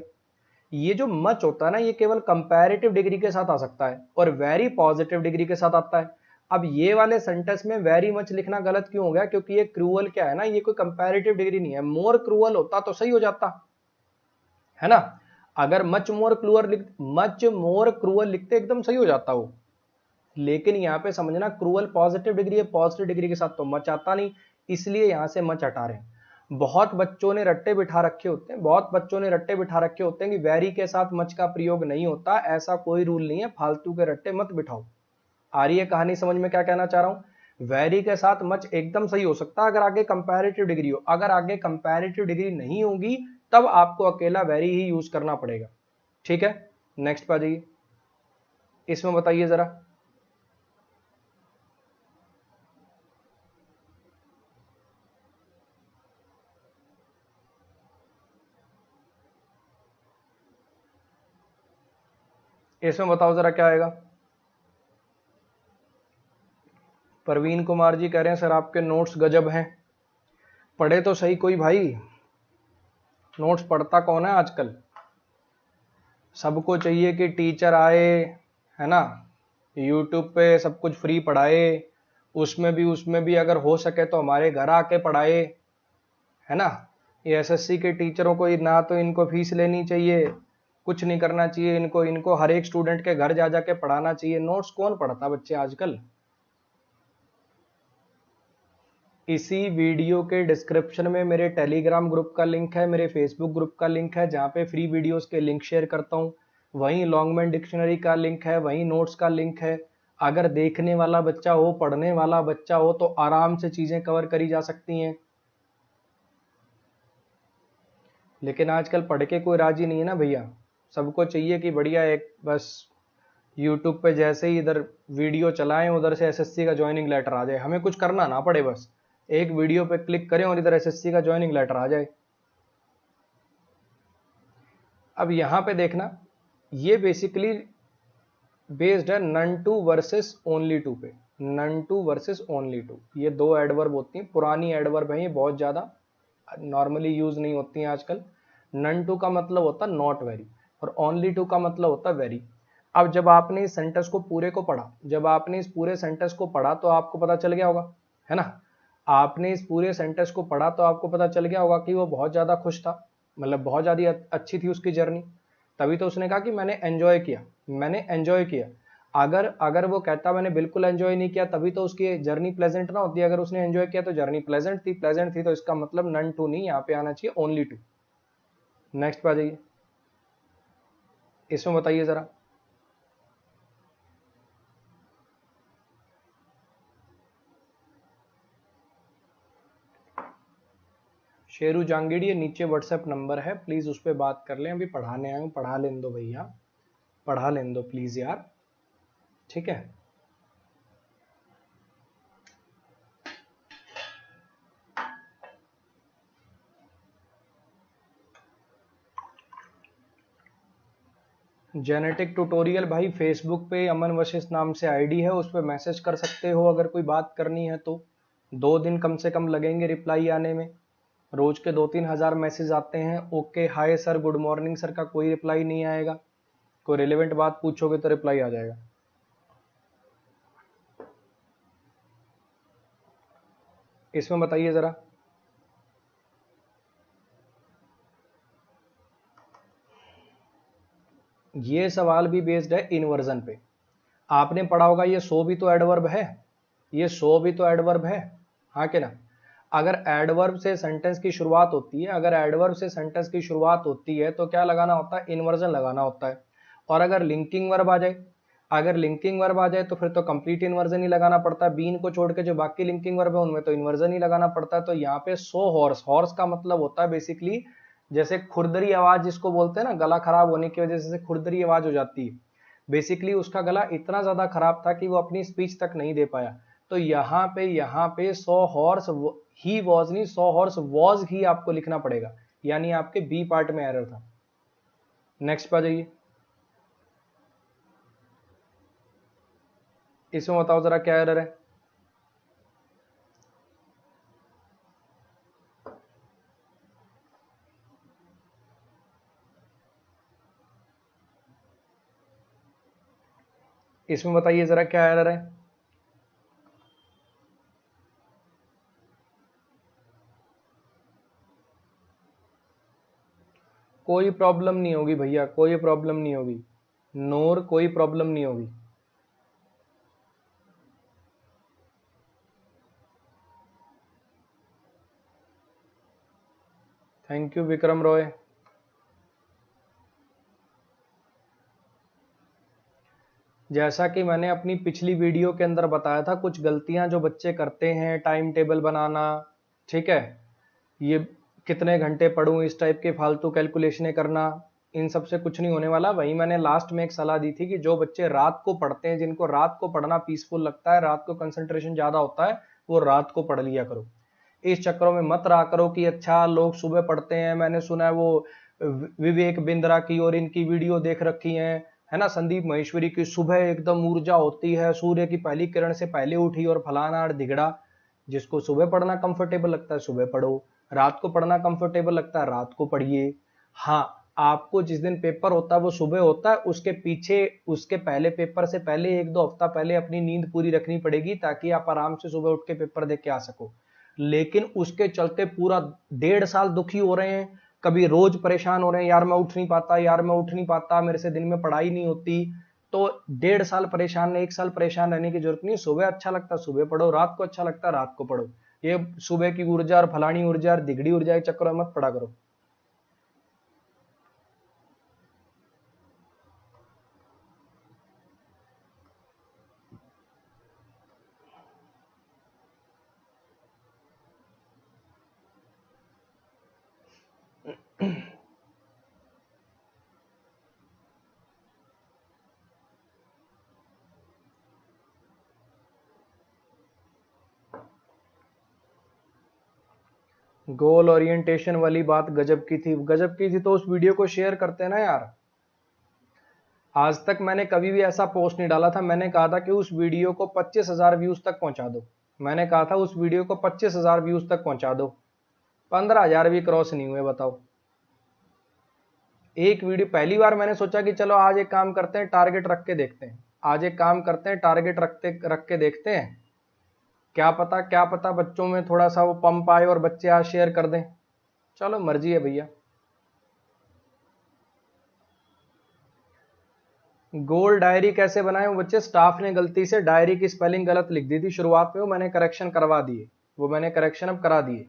ये जो मच होता है ना, ये केवल कंपैरेटिव डिग्री के साथ आ सकता है, और वेरी पॉजिटिव डिग्री के साथ आता है। अब ये वाले सेंटेंस में वेरी मच लिखना गलत क्यों हो गया? क्योंकि ये क्रूअल क्या है ना, ये कोई कंपैरेटिव डिग्री नहीं है। मोर क्रूअल होता तो सही हो जाता है ना। अगर मच मोर क्रूअल लिखते एकदम सही हो जाता वो। लेकिन यहाँ पे समझना, क्रूअल पॉजिटिव डिग्री है, पॉजिटिव डिग्री के साथ तो मच आता नहीं, इसलिए यहां से मच हटा रहे हैं। बहुत बच्चों ने रट्टे बिठा रखे होते हैं, बहुत बच्चों ने रट्टे बिठा रखे होते हैं कि वेरी के साथ मच का प्रयोग नहीं होता। ऐसा कोई रूल नहीं है, फालतू के रट्टे मत बिठाओ। आ रही है कहानी समझ में क्या कहना चाह रहा हूं? वेरी के साथ मच एकदम सही हो सकता है अगर आगे कंपैरेटिव डिग्री हो। अगर आगे कंपैरेटिव डिग्री नहीं होगी तब आपको अकेला वेरी ही यूज करना पड़ेगा। ठीक है, नेक्स्ट पे आ जाइए, इसमें बताइए जरा। इसमें बताओ जरा क्या आएगा। परवीन कुमार जी कह रहे हैं सर आपके नोट्स गजब हैं। पढ़े तो सही कोई भाई, नोट्स पढ़ता कौन है आजकल? सबको चाहिए कि टीचर आए, है ना, यूट्यूब पे सब कुछ फ्री पढ़ाए, उसमें भी अगर हो सके तो हमारे घर आके पढ़ाए, है ना। ये एसएससी के टीचरों को ना तो इनको फीस लेनी चाहिए, कुछ नहीं करना चाहिए इनको, इनको हर एक स्टूडेंट के घर जा जाके पढ़ाना चाहिए। नोट्स कौन पढ़ता बच्चे आजकल? इसी वीडियो के डिस्क्रिप्शन में मेरे टेलीग्राम ग्रुप का लिंक है, मेरे फेसबुक ग्रुप का लिंक है, जहाँ पे फ्री वीडियोस के लिंक शेयर करता हूँ। वहीं लॉन्गमैन डिक्शनरी का लिंक है, वहीं नोट्स का लिंक है। अगर देखने वाला बच्चा हो, पढ़ने वाला बच्चा हो, तो आराम से चीज़ें कवर करी जा सकती हैं। लेकिन आजकल पढ़ के कोई राजी नहीं है ना भैया। सबको चाहिए कि बढ़िया एक बस यूट्यूब पे जैसे ही इधर वीडियो चलाएं, उधर से एसएससी का ज्वाइनिंग लेटर आ जाए, हमें कुछ करना ना पड़े, बस एक वीडियो पे क्लिक करें और इधर एसएससी का ज्वाइनिंग लेटर आ जाए। अब यहां पे देखना, ये बेसिकली बेस्ड है none too versus only too पे। None too versus only too, ये दो एडवर्ब होती हैं, पुरानी एडवर्ब है, ये बहुत ज़्यादा नॉर्मली यूज नहीं होती हैं आजकल। नन टू का मतलब होता है नॉट वेरी, और ओनली टू का मतलब होता है वेरी। अब जब आपने इस सेंटेंस को पूरे को पढ़ा, जब आपने इस पूरे सेंटेंस को पढ़ा तो आपको पता चल गया होगा, है ना। आपने इस पूरे सेंटेंस को पढ़ा तो आपको पता चल गया होगा कि वो बहुत ज़्यादा खुश था, मतलब बहुत ज़्यादा अच्छी थी उसकी जर्नी, तभी तो उसने कहा कि मैंने एंजॉय किया, मैंने एंजॉय किया। अगर अगर वो कहता मैंने बिल्कुल एंजॉय नहीं किया, तभी तो उसकी जर्नी प्लेजेंट ना होती। अगर उसने एंजॉय किया तो जर्नी प्लेजेंट थी, प्लेजेंट थी, तो इसका मतलब नन टू नहीं, यहाँ पे आना चाहिए ओनली टू। नेक्स्ट पे आ जाइए, इसमें बताइए जरा। शेरू जांगीड़, ये नीचे व्हाट्सएप नंबर है, प्लीज उस पर बात कर लें। अभी पढ़ाने आए हूँ, पढ़ा लेने दो भैया, पढ़ा लेने दो प्लीज यार, ठीक है। जेनेटिक ट्यूटोरियल भाई फेसबुक पे अमन वशिष्ठ नाम से आईडी है, उस पर मैसेज कर सकते हो अगर कोई बात करनी है तो। 2 दिन कम से कम लगेंगे रिप्लाई आने में। रोज के 2-3 हज़ार मैसेज आते हैं। Okay hi sir, good morning sir का कोई रिप्लाई नहीं आएगा। कोई रिलेवेंट बात पूछोगे तो रिप्लाई आ जाएगा। इसमें बताइए जरा। ये सवाल भी बेस्ड है इन्वर्जन पे। आपने पढ़ा होगा ये सो भी तो एडवर्ब है, ये सो भी तो एडवर्ब है, हाँ कि ना। अगर एडवर्ब से सेंटेंस की शुरुआत होती है, अगर एडवर्ब से सेंटेंस की शुरुआत होती है तो क्या लगाना होता है, इन्वर्जन लगाना होता है। और अगर लिंकिंग वर्ब आ जाए, अगर लिंकिंग वर्ब आ जाए तो फिर तो कंप्लीट इन्वर्जन ही लगाना पड़ता है। बीन को छोड़ के जो बाकी लिंकिंग वर्ब है उनमें तो इन्वर्जन ही लगाना पड़ता है। तो यहाँ पे सो हॉर्स, हॉर्स का मतलब होता है बेसिकली जैसे खुरदरी आवाज जिसको बोलते हैं ना, गला खराब होने की वजह से खुरदरी आवाज हो जाती है, बेसिकली उसका गला इतना ज्यादा खराब था कि वो अपनी स्पीच तक नहीं दे पाया। तो यहाँ पे सो हॉर्स ही वॉज नहीं, सो हॉर्स वॉज ही आपको लिखना पड़ेगा, यानी आपके बी पार्ट में एरर था। नेक्स्ट पे जाइए, इसमें बताओ जरा क्या एरर है। इसमें बताइए जरा क्या एरर है। कोई प्रॉब्लम नहीं होगी भैया, कोई प्रॉब्लम नहीं होगी, नूर कोई प्रॉब्लम नहीं होगी। Thank you Vikram Roy. जैसा कि मैंने अपनी पिछली वीडियो के अंदर बताया था, कुछ गलतियां जो बच्चे करते हैं, टाइम टेबल बनाना, ठीक है, ये कितने घंटे पढूं, इस टाइप के फालतू कैलकुलेशनें करना, इन सब से कुछ नहीं होने वाला। वही मैंने लास्ट में एक सलाह दी थी कि जो बच्चे रात को पढ़ते हैं, जिनको रात को पढ़ना पीसफुल लगता है, रात को कंसंट्रेशन ज्यादा होता है, वो रात को पढ़ लिया करो। इस चक्करों में मत रहा करो कि अच्छा लोग सुबह पढ़ते हैं, मैंने सुना है वो विवेक बिंद्रा की और इनकी वीडियो देख रखी है ना, संदीप महेश्वरी की, सुबह एकदम ऊर्जा होती है, सूर्य की पहली किरण से पहले उठी और फलाना धिगड़ा। जिसको सुबह पढ़ना कंफर्टेबल लगता है सुबह पढ़ो, रात को पढ़ना कंफर्टेबल लगता है रात को पढ़िए। हाँ, आपको जिस दिन पेपर होता है वो सुबह होता है, उसके पीछे उसके पहले पेपर से पहले 1-2 हफ्ता पहले अपनी नींद पूरी रखनी पड़ेगी, ताकि आप आराम से सुबह उठ के पेपर देख के आ सको। लेकिन उसके चलते पूरा 1.5 साल दुखी हो रहे हैं, कभी रोज परेशान हो रहे हैं, यार मैं उठ नहीं पाता, यार मैं उठ नहीं पाता, मेरे से दिन में पढ़ाई नहीं होती। तो 1.5 साल परेशान, 1 साल परेशान रहने की जरूरत नहीं। सुबह अच्छा लगता है सुबह पढ़ो, रात को अच्छा लगता है रात को पढ़ो। ये सुबह की ऊर्जा और फलानी ऊर्जा और दिगड़ी ऊर्जा के चक्कर में मत पड़ा करो। गोल ओरिएंटेशन वाली बात गजब की थी, गजब की थी, तो उस वीडियो को शेयर करते हैं ना यार। आज तक मैंने कभी भी ऐसा पोस्ट नहीं डाला था, मैंने कहा था कि उस वीडियो को 25,000 व्यूज तक पहुंचा दो। मैंने कहा था उस वीडियो को 25,000 व्यूज तक पहुंचा दो, 15,000 भी क्रॉस नहीं हुए, बताओ। एक वीडियो, पहली बार मैंने सोचा कि चलो आज एक काम करते हैं, टारगेट रख के देखते हैं, आज एक काम करते हैं, टारगेट रख के देखते हैं, क्या पता बच्चों में थोड़ा सा वो पंप आए और बच्चे आज शेयर कर दें। चलो मर्जी है भैया। गोल डायरी कैसे बनाए? वो बच्चे, स्टाफ ने गलती से डायरी की स्पेलिंग गलत लिख दी थी शुरुआत में, वो मैंने करेक्शन करवा दिए, वो मैंने करेक्शन अब करा दिए।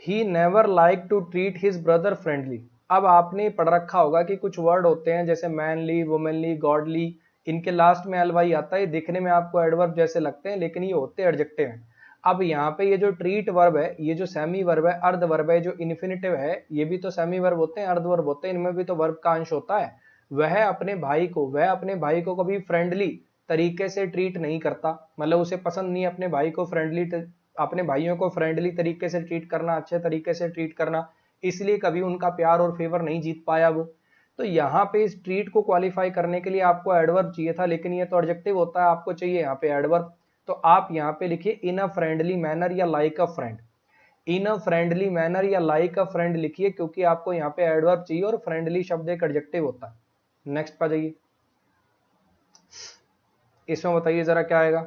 He never like to treat his brother friendly. अब आपने पढ़ रखा होगा कि कुछ वर्ड होते हैं जैसे मैनली, वुमेनली, गॉडली, इनके लास्ट में एल वाई आता है, दिखने में आपको एडवर्ब जैसे लगते हैं लेकिन ये होते एडजेक्टिव हैं। अब यहाँ पे ये जो ट्रीट वर्ब है, ये जो सेमी वर्ब है, अर्ध वर्ब है, जो इन्फिनिटिव है, ये भी तो सेमी वर्ब होते हैं, अर्ध वर्ब होते हैं, इनमें भी तो वर्ब का अंश होता है। वह अपने भाई को कभी फ्रेंडली तरीके से ट्रीट नहीं करता, मतलब उसे पसंद नहीं है अपने भाइयों को फ्रेंडली तरीके से ट्रीट करना, अच्छे तरीके से ट्रीट करना, इसलिए कभी उनका प्यार और फेवर नहीं जीत पाया वो। तो यहाँ पे इस ट्रीट को क्वालिफाई करने के लिए आपको एडवर्ब चाहिए था, लेकिन ये तो एडजेक्टिव होता है, आपको चाहिए यहाँ पे एडवर्ब। तो आप यहाँ पे लिखिए इन अ फ्रेंडली मैनर या like a friend. In a friendly manner या लाइक अ फ्रेंड लिखिए, क्योंकि आपको यहाँ पे एडवर्ब चाहिए और फ्रेंडली शब्द एक एडजेक्टिव होता है। नेक्स्ट पे जाइए, इसमें बताइए जरा क्या आएगा।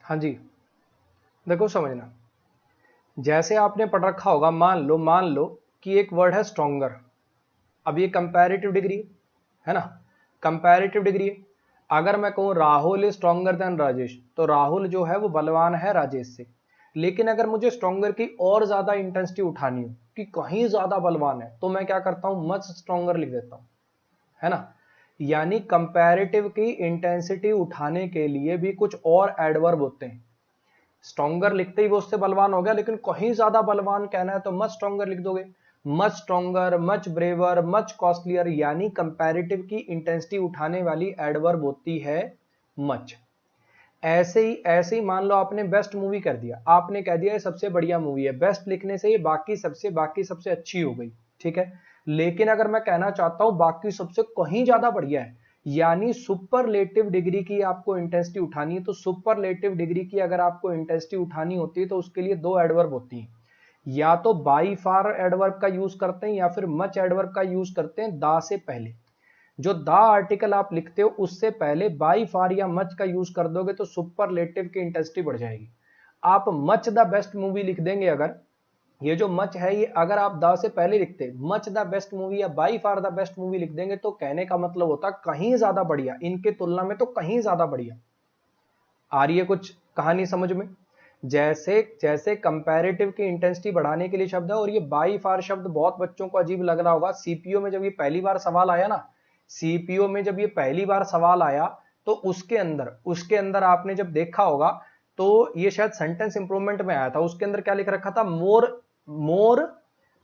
हाँ जी, देखो समझना, जैसे आपने पढ़ रखा होगा, मान लो कि एक वर्ड है स्ट्रॉन्गर। अब ये कंपैरेटिव डिग्री है ना, कंपैरेटिव डिग्री है। अगर मैं कहूं Rahul is stronger than Rajesh, तो राहुल जो है वो बलवान है राजेश से। लेकिन अगर मुझे स्ट्रॉन्गर की और ज्यादा इंटेंसिटी उठानी हो कि कहीं ज्यादा बलवान है, तो मैं क्या करता हूं, मच स्ट्रॉन्गर लिख देता हूं, है ना। यानी कंपैरेटिव की इंटेंसिटी उठाने के लिए भी कुछ और एडवर्ब होते हैं। स्ट्रॉन्गर लिखते ही वो उससे बलवान हो गया, लेकिन कहीं ज्यादा बलवान कहना है तो मच स्ट्रॉन्गर लिख दोगे। Much stronger, much braver, much costlier, यानी कंपैरेटिव की इंटेंसिटी उठाने वाली एडवर्ब होती है मच। ऐसे ही मान लो आपने बेस्ट मूवी कर दिया, आपने कह दिया ये सबसे बढ़िया मूवी है, बेस्ट लिखने से ये बाकी सबसे अच्छी हो गई, ठीक है। लेकिन अगर मैं कहना चाहता हूं बाकी सबसे कहीं ज्यादा बढ़िया है, यानी सुपरलेटिव डिग्री की आपको इंटेंसिटी उठानी है, तो सुपरलेटिव डिग्री की अगर आपको इंटेंसिटी उठानी होती है तो उसके लिए दो एडवर्ब होती हैं, या तो बाई फार एडवर्ब का यूज करते हैं या फिर मच एडवर्ब का यूज करते हैं दा से पहले। जो दा आर्टिकल आप लिखते हो उससे पहले बाई फार या मच का यूज कर दोगे तो सुपरलेटिव की इंटेंसिटी बढ़ जाएगी। आप मच द बेस्ट मूवी लिख देंगे, अगर ये जो मच है ये अगर आप दा से पहले लिखते मच द बेस्ट मूवी या by far the best movie लिख देंगे, तो कहने का मतलब होता कहीं ज्यादा बढ़िया, इनके तुलना में तो कहीं ज्यादा बढ़िया। आ रही है कुछ कहानी समझ में? जैसे जैसे कंपैरेटिव की इंटेंसिटी बढ़ाने के लिए शब्द है, और ये बाई फार शब्द बहुत बच्चों को अजीब लग रहा होगा। सीपीओ में जब ये पहली बार सवाल आया ना, सीपीओ में जब ये पहली बार सवाल आया तो उसके अंदर आपने जब देखा होगा तो ये शायद सेंटेंस इंप्रूवमेंट में आया था, उसके अंदर क्या लिख रखा था, मोर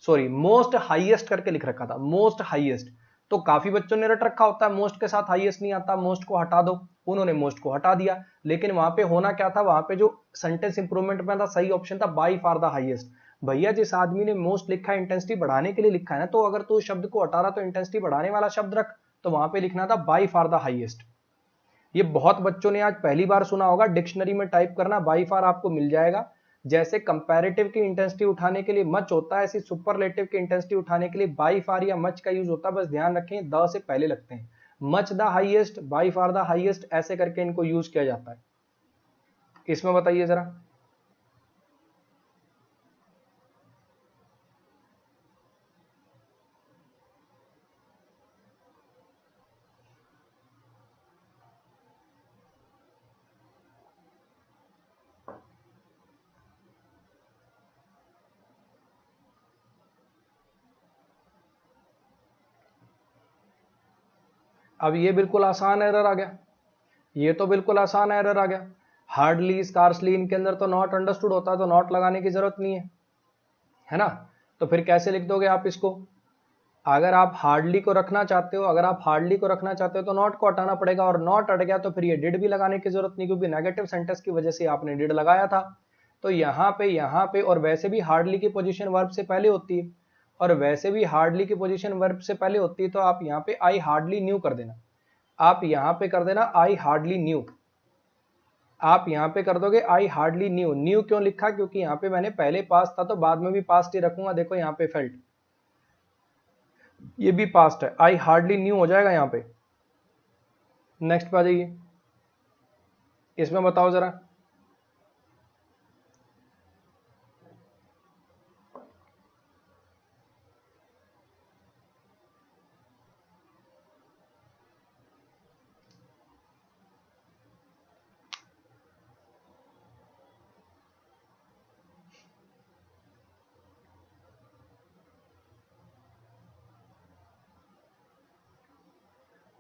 सॉरी मोस्ट हाईएस्ट करके लिख रखा था, मोस्ट हाईएस्ट। तो काफी बच्चों ने रट रखा होता है मोस्ट के साथ हाईएस्ट नहीं आता, मोस्ट को हटा दो, उन्होंने मोस्ट को हटा दिया। लेकिन वहां पे होना क्या था, वहां पे जो सेंटेंस इंप्रूवमेंट में था सही ऑप्शन था बाई फार द हाईएस्ट। भैया जिस आदमी ने मोस्ट लिखा है इंटेंसिटी बढ़ाने के लिए लिखा है ना, तो अगर तू शब्द को हटा रहा तो इंटेंसिटी बढ़ाने वाला शब्द रख, तो वहां पे लिखना था बाई फार द हाईएस्ट। ये बहुत बच्चों ने आज पहली बार सुना होगा, डिक्शनरी में टाइप करना बाई फार आपको मिल जाएगा। जैसे कंपैरेटिव की इंटेंसिटी उठाने के लिए मच होता है, ऐसी सुपरलेटिव की इंटेंसिटी उठाने के लिए बाई फार या मच का यूज होता है। बस ध्यान रखें द से पहले लगते हैं, much the highest, by far the highest, ऐसे करके इनको यूज किया जाता है। इसमें बताइए जरा। अब ये बिल्कुल आसान एरर आ गया, ये तो बिल्कुल आसान एरर आ गया। हार्डली, स्कार्सली, इनके अंदर तो नॉट अंडरस्टूड होता है, तो नॉट लगाने की जरूरत नहीं है ना। तो फिर कैसे लिख दोगे आप इसको? अगर आप हार्डली को रखना चाहते हो, अगर आप हार्डली को रखना चाहते हो तो नॉट को हटाना पड़ेगा, और नॉट हट गया तो फिर ये डिड भी लगाने की जरूरत नहीं, क्योंकि नेगेटिव सेंटेंस की वजह से आपने डिड लगाया था। तो यहाँ पे और वैसे भी हार्डली की पोजीशन वर्ब से पहले होती है, और वैसे भी हार्डली की पोजीशन वर्ब से पहले होती है, तो आप यहाँ पे आई हार्डली न्यू कर देना। आप यहाँ पे कर देना आई हार्डली न्यू, आप यहाँ पे कर दोगे आई हार्डली न्यू। न्यू क्यों लिखा? क्योंकि यहाँ पे मैंने पहले पास्ट था तो बाद में भी पास्ट ही रखूंगा। देखो यहाँ पे फेल्ट, ये भी पास्ट है, आई हार्डली न्यू हो जाएगा यहाँ पे। नेक्स्ट पे आ जाइए, इसमें बताओ जरा।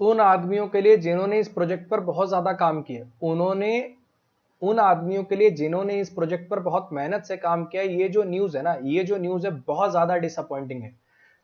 उन आदमियों के लिए जिन्होंने इस प्रोजेक्ट पर बहुत ज्यादा काम किया, उन आदमियों के लिए जिन्होंने इस प्रोजेक्ट पर बहुत मेहनत से काम किया, ये जो न्यूज है ना, ये जो न्यूज है बहुत ज्यादा डिसअपॉइंटिंग है।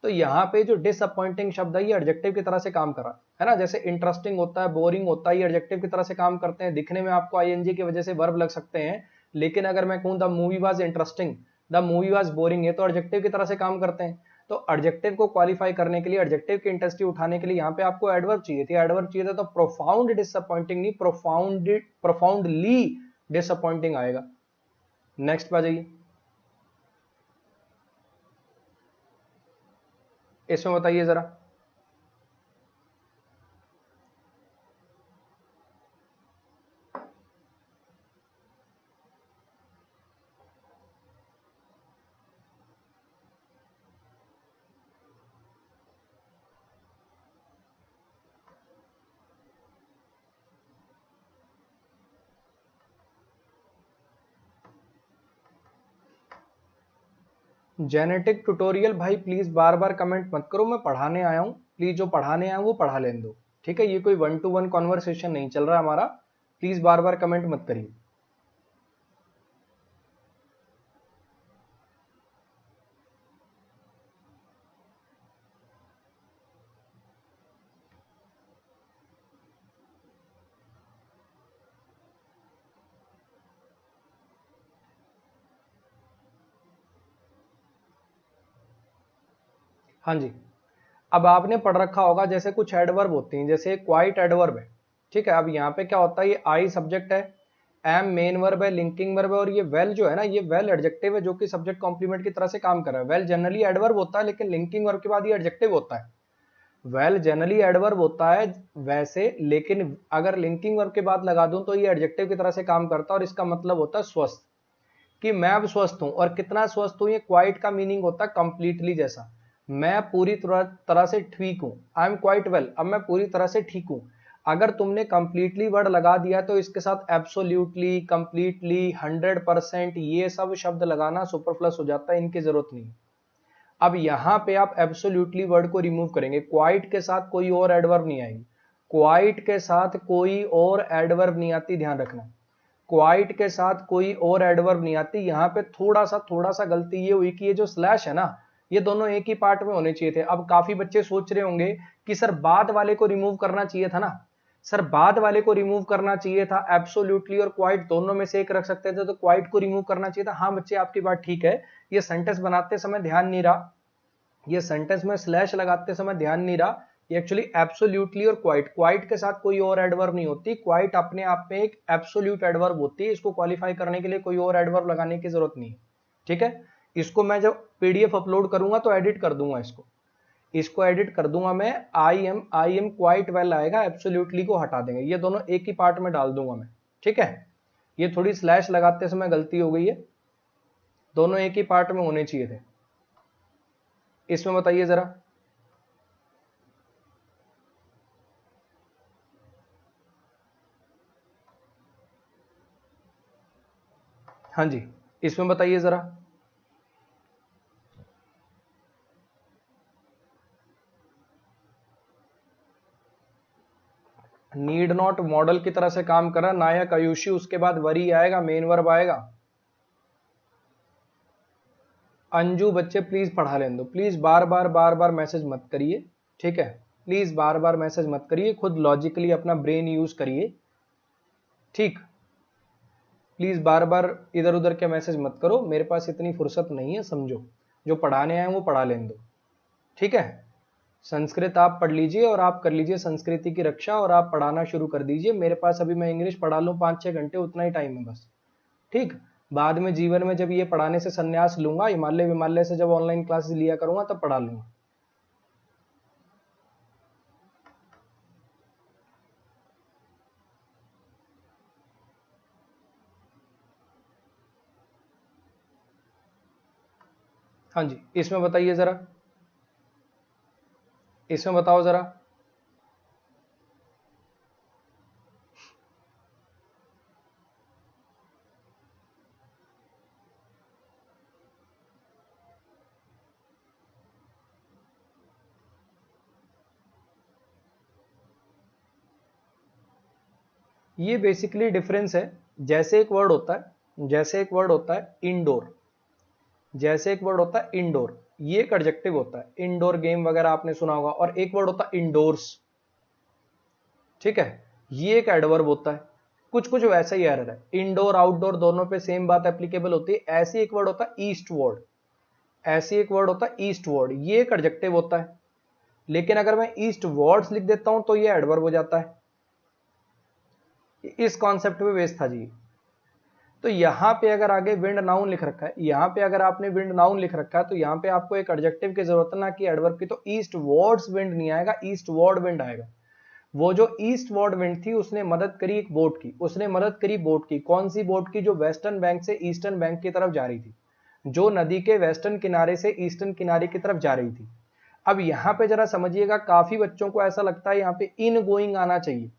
तो यहाँ पे जो डिसअपॉइंटिंग शब्द है ये एडजेक्टिव की तरह से काम कर रहा है ना। जैसे इंटरेस्टिंग होता है, बोरिंग होता है, ये एडजेक्टिव की तरह से काम करते हैं। दिखने में आपको आईएनजी की वजह से वर्ब लग सकते हैं, लेकिन अगर मैं कहूँ the movie was interesting, the movie was boring, ये तो एडजेक्टिव की तरह से काम करते हैं। तो एडजेक्टिव को क्वालिफाई करने के लिए, एडजेक्टिव की इंटेंसिटी उठाने के लिए यहाँ पे आपको एडवर्ब चाहिए थी, एडवर्ब चाहिए था तो प्रोफाउंड डिसअपॉइंटिंग नहीं, प्रोफाउंडली डिसअपॉइंटिंग आएगा। नेक्स्ट पे आ जाइए, इसमें बताइए जरा। जेनेटिक ट्यूटोरियल भाई प्लीज बार बार कमेंट मत करो, मैं पढ़ाने आया हूं, प्लीज जो पढ़ाने आया हूं वो पढ़ा लेने दो, ठीक है। ये कोई 1-to-1 कॉन्वर्सेशन नहीं चल रहा हमारा, प्लीज बार बार कमेंट मत करिए। हाँ जी, अब आपने पढ़ रखा होगा जैसे कुछ एडवर्ब होते हैं, जैसे क्वाइट एडवर्ब है, ठीक है। अब यहाँ पे क्या होता है, ये आई सब्जेक्ट है, एम मेन वर्ब है, लिंकिंग वर्ब है, और ये वेल जो है ना, ये वेल एडजेक्टिव है जो कि सब्जेक्ट कॉम्प्लीमेंट की तरह से काम कर रहा है। वेल जनरली एडवर्ब होता है, लेकिन लिंकिंग वर्ब के बाद ये एडजेक्टिव होता है। वेल जनरली एडवर्ब होता है वैसे, लेकिन अगर लिंकिंग वर्ब के बाद लगा दूं तो ये एडजेक्टिव की तरह से काम करता है, और इसका मतलब होता है स्वस्थ, कि मैं अब स्वस्थ हूं। और कितना स्वस्थ हूं, ये क्वाइट का मीनिंग होता है कंप्लीटली जैसा, मैं पूरी तरह से ठीक हूं, आई एम क्वाइट वेल, अब मैं पूरी तरह से ठीक हूं। अगर तुमने कंप्लीटली वर्ड लगा दिया तो इसके साथ एब्सोल्यूटली, कंप्लीटली, 100%, ये सब शब्द लगाना सुपरफ्लस हो जाता है, इनकी जरूरत नहीं। अब यहां पे आप एब्सोल्यूटली वर्ड को रिमूव करेंगे, क्वाइट के साथ कोई और एडवर्ब नहीं आएगी, क्वाइट के साथ कोई और एडवर्ब नहीं आती, ध्यान रखना। क्वाइट के साथ कोई और एडवर्ब नहीं आती। यहाँ पे थोड़ा सा गलती ये हुई कि ये जो स्लैश है ना, ये दोनों एक ही पार्ट में होने चाहिए थे। अब काफी बच्चे सोच रहे होंगे कि सर बाद वाले को रिमूव करना चाहिए था ना, सर बाद वाले को रिमूव करना चाहिए था, एब्सोल्युटली और क्वाइट दोनों में से एक रख सकते थे, तो क्वाइट को रिमूव करना चाहिए था। हाँ बच्चे आपकी बात ठीक है, ये सेंटेंस बनाते समय ध्यान नहीं रहा, ये सेंटेंस में स्लैश लगाते समय ध्यान नहीं रहा, ये एक्चुअली एब्सोल्युटली और क्वाइट, क्वाइट के साथ कोई और एडवर्ब नहीं होती, क्वाइट अपने आप में एक एब्सोल्यूट एडवर्ब होती है, इसको क्वालिफाई करने के लिए कोई और एडवर्ब लगाने की जरूरत नहीं है। ठीक है, इसको मैं जब पीडीएफ अपलोड करूंगा तो एडिट कर दूंगा, इसको एडिट कर दूंगा मैं, आई एम क्वाइट वेल आएगा, एब्सोल्युटली को हटा देंगे, ये दोनों एक ही पार्ट में डाल दूंगा मैं। ठीक है, ये थोड़ी स्लैश लगाते समय गलती हो गई है, दोनों एक ही पार्ट में होने चाहिए थे। इसमें बताइए जरा, हाँ जी इसमें बताइए जरा। नीड नॉट मॉडल की तरह से काम कर रहा है, नायक आयुषी, उसके बाद वरी आएगा, मेन वर्ब आएगा। अंजू बच्चे प्लीज पढ़ा लेने दो, प्लीज बार बार मैसेज मत करिए। ठीक है, प्लीज बार बार मैसेज मत करिए, खुद लॉजिकली अपना ब्रेन यूज करिए। ठीक, प्लीज बार बार इधर उधर के मैसेज मत करो, मेरे पास इतनी फुर्सत नहीं है, समझो, जो पढ़ाने आए वो पढ़ा लेने दो। ठीक है, संस्कृत आप पढ़ लीजिए और आप कर लीजिए संस्कृति की रक्षा, और आप पढ़ाना शुरू कर दीजिए। मेरे पास अभी मैं इंग्लिश पढ़ा लूँ 5-6 घंटे, उतना ही टाइम है बस। ठीक, बाद में जीवन में जब ये पढ़ाने से संन्यास लूंगा, हिमालय विमालय से जब ऑनलाइन क्लासेस लिया करूंगा तब पढ़ा लूंगा। हाँ जी इसमें बताइए जरा, इसमें बताओ जरा। ये बेसिकली डिफरेंस है, जैसे एक वर्ड होता है, जैसे एक वर्ड होता है इंडोर, जैसे एक वर्ड होता है इंडोर, ये एक एडजेक्टिव होता है, इंडोर गेम वगैरह आपने सुना होगा, और एक वर्ड होता है इंडोर्स। ठीक है, ये एक एडवर्ब होता है, कुछ कुछ वैसा ही एरर है, इंडोर आउटडोर दोनों पे सेम बात एप्लीकेबल होती है। ऐसी एक वर्ड होता है ईस्ट वर्ड, ऐसी एक वर्ड होता है ईस्ट वर्ड, ये एक एडजेक्टिव होता है, लेकिन अगर मैं ईस्ट वर्ड्स लिख देता हूं तो ये एडवर्ब हो जाता है। इस कॉन्सेप्ट पे बेस था जी। तो यहां पे अगर आगे विंड नाउन लिख रखा है, यहां पे अगर आपने विंड नाउन लिख रखा है, तो यहां पे आपको एक एडजेक्टिव की जरूरत है ना कि एडवर्ब की। तो ईस्ट वर्ड्स विंड नहीं आएगा, ईस्ट वर्ड विंड आएगा। वो जो ईस्ट वर्ड विंड थी उसने मदद करी एक बोट की, उसने मदद करी बोट की, कौन सी बोट की? जो वेस्टर्न बैंक से ईस्टर्न बैंक की तरफ जा रही थी, जो नदी के वेस्टर्न किनारे से ईस्टर्न किनारे की तरफ जा रही थी। अब यहां पे जरा समझिएगा, काफी बच्चों को ऐसा लगता है यहां पे इन गोइंग आना चाहिए।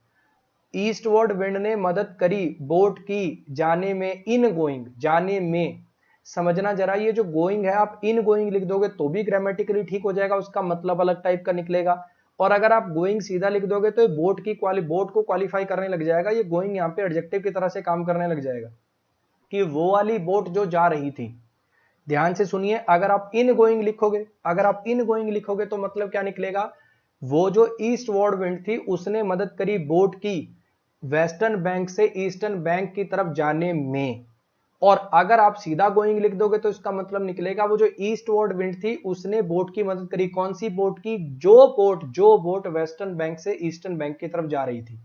ईस्टवर्ड विंड ने मदद करी बोट की जाने में, इन गोइंग जाने में। समझना जरा, ये जो गोइंग है आप इन गोइंग लिख दोगे तो भी ग्रामेटिकली ठीक हो जाएगा, उसका मतलब अलग टाइप का निकलेगा। और अगर आप गोइंग सीधा लिख दोगे तो बोट की बोट को क्वालिफाई करने लग जाएगा, ये गोइंग यहाँ पे एडजेक्टिव की तरह से काम करने लग जाएगा कि वो वाली बोट जो जा रही थी। ध्यान से सुनिए, अगर आप इन गोइंग लिखोगे, अगर आप इन गोइंग लिखोगे तो मतलब क्या निकलेगा? वो जो ईस्ट वर्ड विंड थी उसने मदद करी बोट की वेस्टर्न बैंक से ईस्टर्न बैंक की तरफ जाने में। और अगर आप सीधा गोइंग लिख दोगे तो इसका मतलब निकलेगा वो जो ईस्ट वर्ड विंड थी उसने बोट की मदद करी, कौन सी बोट की? जो बोट वेस्टर्न बैंक से ईस्टर्न बैंक की तरफ जा रही थी।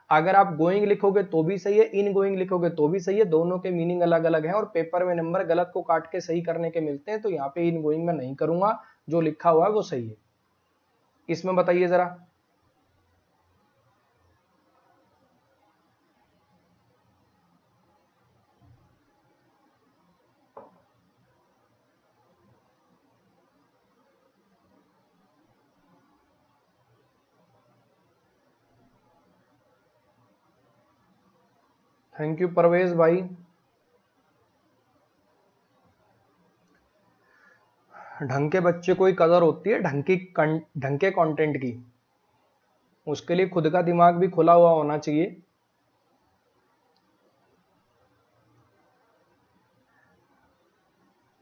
अगर आप गोइंग लिखोगे तो भी सही है, इन गोइंग लिखोगे तो भी सही है, दोनों के मीनिंग अलग अलग है, और पेपर में नंबर गलत को काट के सही करने के मिलते हैं। तो यहाँ पे इन गोइंग में नहीं करूंगा, जो लिखा हुआ है वो सही है। इसमें बताइए जरा। थैंक यू परवेज भाई। ढंग के बच्चे को ही कदर होती है, ढंग के कंटेंट की। उसके लिए खुद का दिमाग भी खुला हुआ होना चाहिए।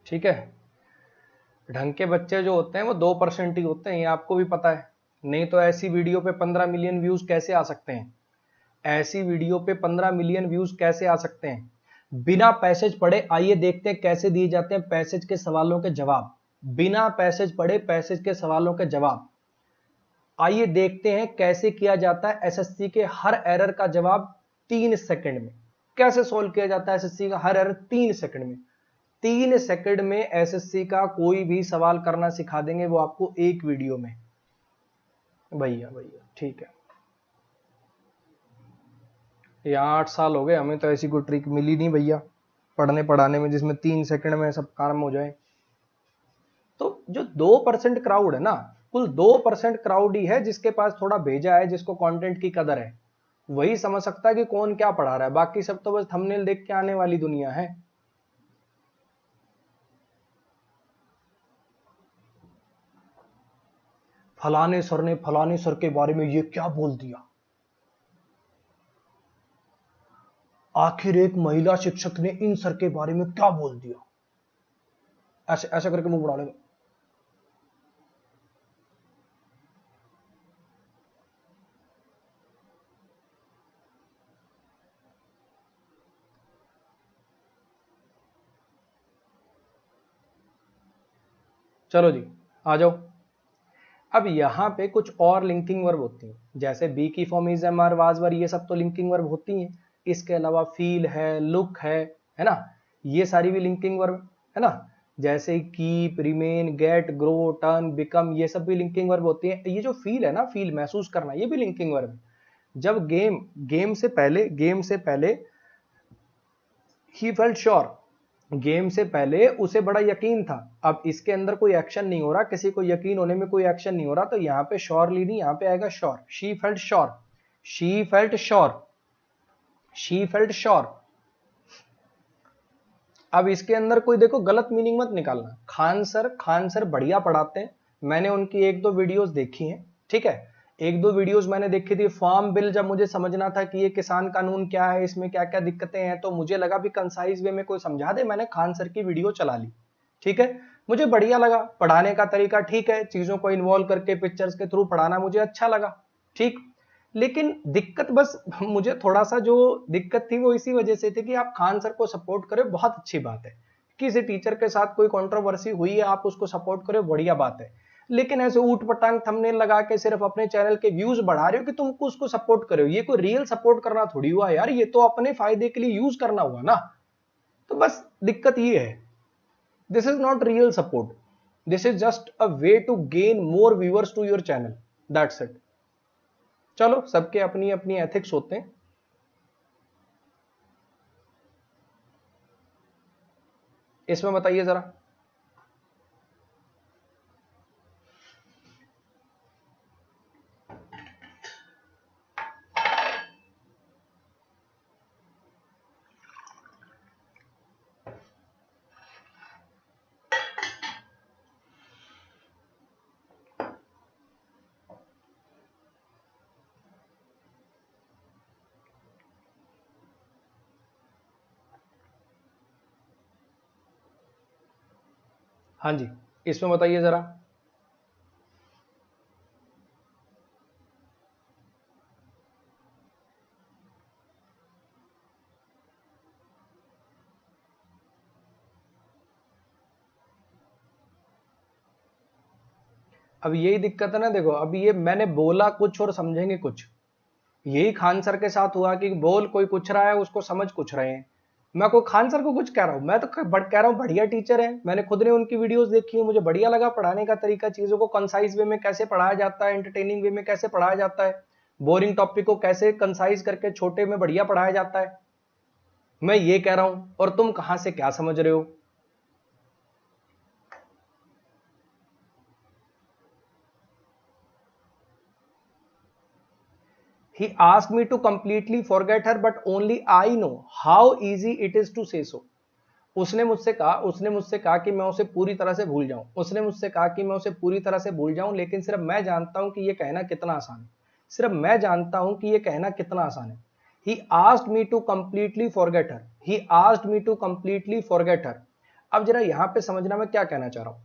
ठीक है, ढंग के बच्चे जो होते हैं वो 2% ही होते हैं, ये आपको भी पता है। नहीं तो ऐसी वीडियो पे 15 मिलियन व्यूज कैसे आ सकते हैं? ऐसी वीडियो पे 15 मिलियन व्यूज कैसे आ सकते हैं? बिना पैसेज पढ़े आइए देखते हैं कैसे दिए जाते हैं पैसेज के सवालों के जवाब। बिना पैसेज पढ़े पैसेज के सवालों के जवाब आइए देखते हैं कैसे किया जाता है एसएससी के हर एरर का जवाब 3 सेकंड में। कैसे सोल्व किया जाता है एसएससी का हर एरर 3 सेकंड में। 3 सेकंड में एसएससी का कोई भी सवाल करना सिखा देंगे वो आपको एक वीडियो में। भैया ठीक है, यहाँ 8 साल हो गए, हमें तो ऐसी कोई ट्रिक मिली नहीं भैया पढ़ने पढ़ाने में जिसमें 3 सेकंड में सब काम हो जाए। तो जो 2% क्राउड है ना, कुल 2% क्राउड ही है जिसके पास थोड़ा भेजा है, जिसको कंटेंट की कदर है, वही समझ सकता है कि कौन क्या पढ़ा रहा है। बाकी सब तो बस थंबनेल देख के आने वाली दुनिया है। फलाने सर ने फलाने सर के बारे में ये क्या बोल दिया, आखिर एक महिला शिक्षक ने इन सर के बारे में क्या बोल दिया, ऐसे ऐसा करके मुंह बढ़ा लेगा। चलो जी आ जाओ। अब यहां पे कुछ और लिंकिंग वर्ब होती हैं, जैसे बी की form is am are was were, ये सब तो लिंकिंग वर्ब होती हैं। इसके अलावा फील है, लुक है ना, ये सारी भी लिंकिंग वर्ब है ना। जैसे keep, remain, get, grow, turn, become, ये सब भी लिंकिंग वर्ब होती हैं। ये जो फील है ना, फील महसूस करना, ये भी लिंकिंग वर्ब है। जब गेम से पहले ही फेल्ट श्योर, गेम से पहले उसे बड़ा यकीन था। अब इसके अंदर कोई एक्शन नहीं हो रहा, किसी को यकीन होने में कोई एक्शन नहीं हो रहा, तो यहां पे श्योरली नहीं, यहां पे आएगा sure. She felt sure, she felt sure, she felt sure. अब इसके अंदर कोई देखो गलत मीनिंग मत निकालना। खान सर बढ़िया पढ़ाते हैं, मैंने उनकी 1-2 वीडियोस देखी हैं, ठीक है। 1-2 वीडियोस मैंने देखी थी। फार्म बिल जब मुझे समझना था कि ये किसान कानून क्या है, इसमें क्या क्या दिक्कतें हैं, तो मुझे लगा भी कंसाइज वे में कोई समझा दे, मैंने खान सर की वीडियो चला ली, ठीक है। मुझे बढ़िया लगा, पढ़ाने का तरीका ठीक है, चीजों को इन्वॉल्व करके पिक्चर्स के थ्रू पढ़ाना मुझे अच्छा लगा, ठीक। लेकिन दिक्कत बस मुझे थोड़ा सा जो दिक्कत थी वो इसी वजह से थी कि आप खान सर को सपोर्ट करें, बहुत अच्छी बात है। किसी टीचर के साथ कोई कंट्रोवर्सी हुई है, आप उसको सपोर्ट करें, बढ़िया बात है। लेकिन ऐसे ऊट पटांग थंबनेल लगा के सिर्फ अपने चैनल के व्यूज बढ़ा रहे हो कि तुमको उसको सपोर्ट करो, ये कोई रियल सपोर्ट करना थोड़ी हुआ यार, ये तो अपने फायदे के लिए यूज करना हुआ ना। तो बस दिक्कत ये है, this is not real support, this is just a way to gain more viewers to your channel, that's it. चलो सबके अपनी अपनी एथिक्स होते हैं। इसमें बताइए जरा। हाँ जी, इसमें बताइए जरा। अब यही दिक्कत है ना, देखो अब ये मैंने बोला कुछ और समझेंगे कुछ, यही खान सर के साथ हुआ कि बोल कोई कुछ रहा है, उसको समझ कुछ रहे हैं। मैं कोई खान सर को कुछ कह रहा हूं, मैं तो कह रहा हूं बढ़िया टीचर है, मैंने खुद ने उनकी वीडियोस देखी है, मुझे बढ़िया लगा पढ़ाने का तरीका, चीजों को कंसाइज वे में कैसे पढ़ाया जाता है, एंटरटेनिंग वे में कैसे पढ़ाया जाता है, बोरिंग टॉपिक को कैसे कंसाइज करके छोटे में बढ़िया पढ़ाया जाता है, मैं ये कह रहा हूं। और तुम कहां से क्या समझ रहे हो? He asked me to completely forget her, but only I know how easy it is to say so. उसने मुझसे कहा कि मैं उसे पूरी तरह से भूल जाऊं, उसने मुझसे कहा कि मैं उसे पूरी तरह से भूल जाऊं, लेकिन सिर्फ मैं जानता हूं कि यह कहना कितना आसान है, सिर्फ मैं जानता हूं कि यह कहना कितना आसान है। He asked me to completely forget her. He asked me to completely forget her. अब जरा यहां पे समझना मैं क्या कहना चाह रहा हूं।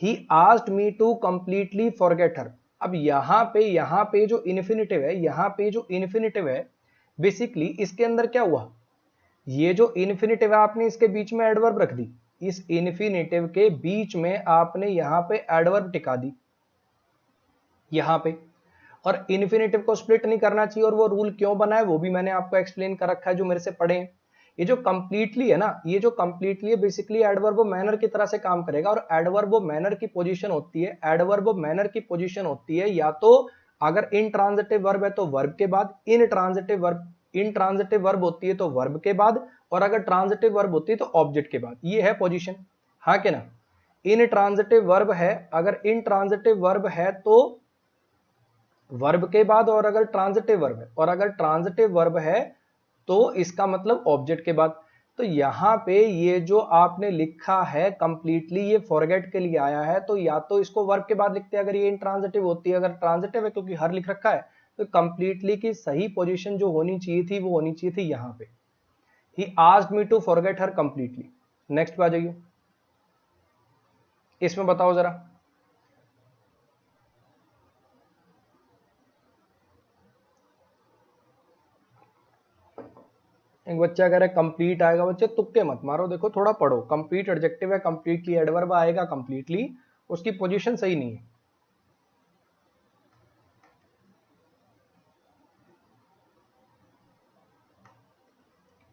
He asked me to completely forget her. अब यहाँ पे जो इन्फिनिटिव है, यहाँ पे जो इन्फिनिटिव है, बेसिकली इसके अंदर क्या हुआ, ये जो इन्फिनिटिव है आपने इसके बीच में एडवर्ब रख दी, इस इन्फिनिटिव के बीच में आपने यहाँ पे एडवर्ब टिका दी यहाँ पे। और इन्फिनिटिव को स्प्लिट नहीं करना चाहिए, और वो रूल क्यों बना है वो भी मैंने आपको एक्सप्लेन कर रखा है जो मेरे से पढ़े हैं। ये जो कंप्लीटली है ना, ये जो कंप्लीटली है बेसिकली एडवर्ब मैनर की तरह से काम करेगा। और एडवर्ब मैनर की पोजीशन होती है, एडवर्ब मैनर की पोजीशन होती है या तो अगर इंट्रांजिटिव वर्ब है तो वर्ब के बाद, इंट्रांजिटिव वर्ब होती है तो वर्ब के बाद, और अगर ट्रांजिटिव वर्ब होती है तो ऑब्जेक्ट के बाद। ये है पोजीशन, हाँ के ना। इंट्रांजिटिव वर्ब है, अगर इंट्रांजिटिव वर्ब है तो वर्ब के बाद, और अगर ट्रांजिटिव वर्ब है, और अगर ट्रांजिटिव वर्ब है तो इसका मतलब ऑब्जेक्ट के बाद। तो यहाँ पे ये जो आपने लिखा है कंप्लीटली, ये फॉरगेट के लिए आया है, तो या तो इसको वर्ब के बाद लिखते हैं अगर ये इंट्रांजिटिव होती है, अगर ट्रांजिटिव है क्योंकि हर लिख रखा है, तो कंप्लीटली की सही पोजीशन जो होनी चाहिए थी वो होनी चाहिए थी यहाँ पे, he asked me to forget her completely. Next पे आ जाइए, इसमें बताओ जरा। एक बच्चा कह रहा है कंप्लीट आएगा, बच्चे तुक्के मत मारो, देखो थोड़ा पढ़ो। कंप्लीट एडजेक्टिव है, कंप्लीटली एडवर्ब आएगा, कंप्लीटली उसकी पोजीशन सही नहीं है।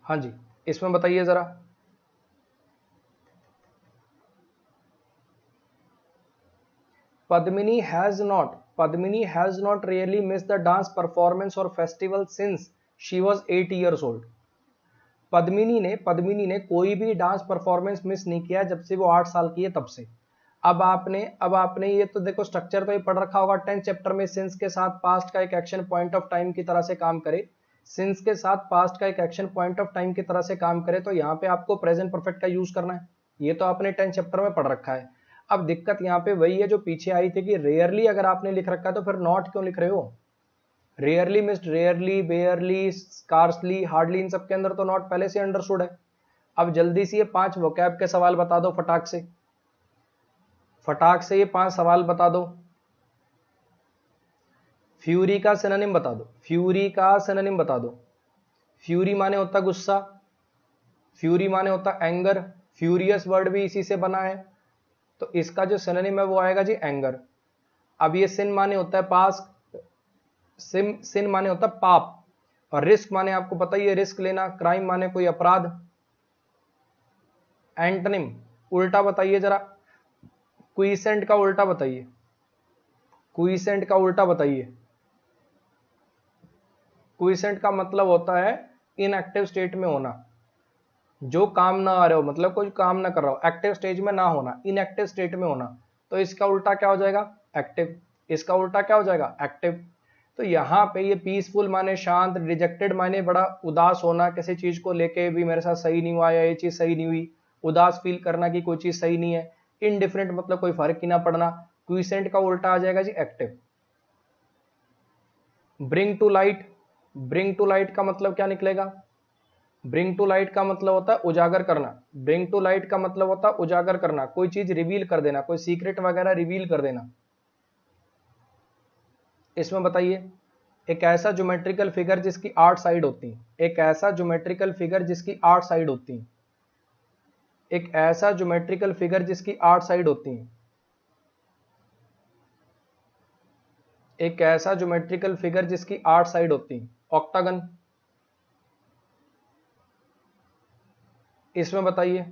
हाँ जी, इसमें बताइए जरा। Padmini has not really miss the dance performance or festival since she was 8 years old। Padmini ने कोई भी डांस परफॉर्मेंस मिस नहीं किया जब से वो 8 साल की है तब से। अब आपने ये तो देखो स्ट्रक्चर तो ये पढ़ रखा होगा 10th चैप्टर में, सिंस के साथ पास्ट का एक एक्शन पॉइंट ऑफ टाइम की तरह से काम करे, सिंस के साथ पास्ट का एक एक्शन पॉइंट ऑफ टाइम की तरह से काम करे, तो यहाँ पे आपको प्रेजेंट परफेक्ट का यूज करना है। ये तो आपने 10th चैप्टर में पढ़ रखा है। अब दिक्कत यहाँ पे वही है जो पीछे आई थी कि रेयरली अगर आपने लिख रखा है तो फिर नॉट क्यों लिख रहे हो। Rarely missed, rarely, barely, scarcely, hardly, इन सब के अंदर तो नॉट पहले से अंडरस्टूड है। अब जल्दी से ये 5 वोकैब के सवाल बता दो फटाक से ये 5 सवाल बता दो। फ्यूरी का सिनोनिम बता दो, फ्यूरी का सिनोनिम बता दो। फ्यूरी माने होता गुस्सा, फ्यूरी माने होता एंगर, फ्यूरियस वर्ड भी इसी से बना है, तो इसका जो सिनोनिम है वो आएगा जी एंगर। अब ये सिन माने होता है पास, सिन माने होता है पाप, और रिस्क माने आपको पता ही है रिस्क लेना, क्राइम माने कोई अपराध। एंटोनिम उल्टा बताइए जरा, क्विसेंट का उल्टा बताइए, क्विसेंट का उल्टा बताइए। क्विसेंट का मतलब होता है इनएक्टिव स्टेट में होना, जो काम ना आ रहे हो, मतलब कोई काम ना कर रहा हो, एक्टिव स्टेज में ना होना, इनएक्टिव स्टेट में होना, तो इसका उल्टा क्या हो जाएगा, एक्टिव। इसका उल्टा क्या हो जाएगा, एक्टिव। तो यहाँ पे ये पीसफुल माने शांत, रिजेक्टेड माने बड़ा उदास होना, किसी चीज को लेके भी मेरे साथ सही नहीं हुआ या ये चीज सही नहीं हुई, उदास फील करना कि कोई चीज सही नहीं है। इनडिफरेंट मतलब कोई फर्क ही ना पड़ना। क्विसेंट का उल्टा आ जाएगा जी active. Bring to light, bring to light का मतलब क्या निकलेगा, ब्रिंग टू लाइट का मतलब होता है उजागर करना, ब्रिंग टू लाइट का मतलब होता है उजागर करना, कोई चीज रिवील कर देना, कोई सीक्रेट वगैरह रिवील कर देना। इसमें बताइए, एक ऐसा ज्योमेट्रिकल फिगर जिसकी 8 साइड होती हैं, एक ऐसा ज्योमेट्रिकल फिगर जिसकी 8 साइड होती हैं, एक ऐसा ज्योमेट्रिकल फिगर जिसकी 8 साइड होती हैं, एक ऐसा ज्योमेट्रिकल फिगर जिसकी 8 साइड होती हैं, ऑक्टागन। इसमें बताइए,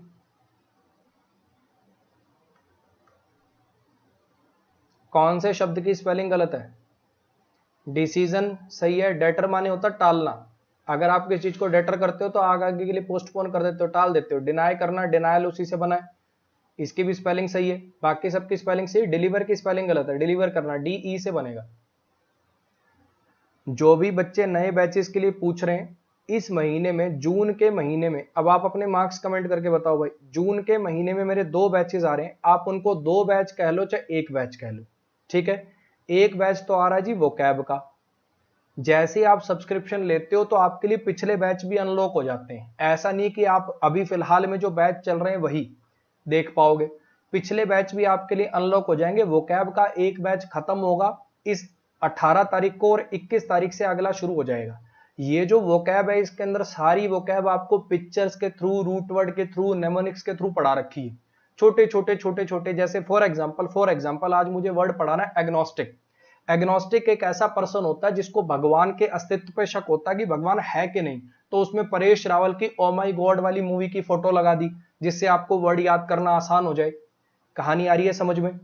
कौन से शब्द की स्पेलिंग गलत है। डिसीजन सही है, डेटर माने होता है टालना, अगर आप किसी चीज को डेटर करते हो तो आगे के लिए पोस्टपोन कर देते हो, टाल देते हो। डिनाई करना, डिनायल उसी से बना है, इसकी भी स्पेलिंग सही है, बाकी सबकी स्पेलिंग सही। डिलीवर की स्पेलिंग गलत है, डिलीवर करना डी ई से बनेगा। जो भी बच्चे नए बैचेस के लिए पूछ रहे हैं, इस महीने में, जून के महीने में, अब आप अपने मार्क्स कमेंट करके बताओ भाई, जून के महीने में मेरे 2 बैचेस आ रहे हैं, आप उनको 2 बैच कह लो चाहे 1 बैच कह लो, ठीक है। 1 बैच तो आ रहा है जी वोकैब का, जैसे ही आप सब्सक्रिप्शन लेते हो तो आपके लिए पिछले बैच भी अनलॉक हो जाते हैं। ऐसा नहीं कि आप अभी फिलहाल में जो बैच चल रहे हैं वही देख पाओगे, पिछले बैच भी आपके लिए अनलॉक हो जाएंगे। वोकैब का एक बैच खत्म होगा इस 18 तारीख को और 21 तारीख से अगला शुरू हो जाएगा। ये जो वोकैब है इसके अंदर सारी वोकैब आपको पिक्चर्स के थ्रू, रूट वर्ड के थ्रू, नेमोनिक्स के थ्रू पढ़ा रखी है। छोटे छोटे जैसे फॉर एग्जांपल आज मुझे वर्ड पढ़ाना है एग्नोस्टिक। एग्नोस्टिक एक ऐसा पर्सन होता है जिसको भगवान के अस्तित्व पे शक होता है कि भगवान है कि नहीं, तो उसमें परेश रावल की ओ माई गॉड वाली मूवी की फोटो लगा दी जिससे आपको वर्ड याद करना आसान हो जाए। कहानी आ रही है समझ में?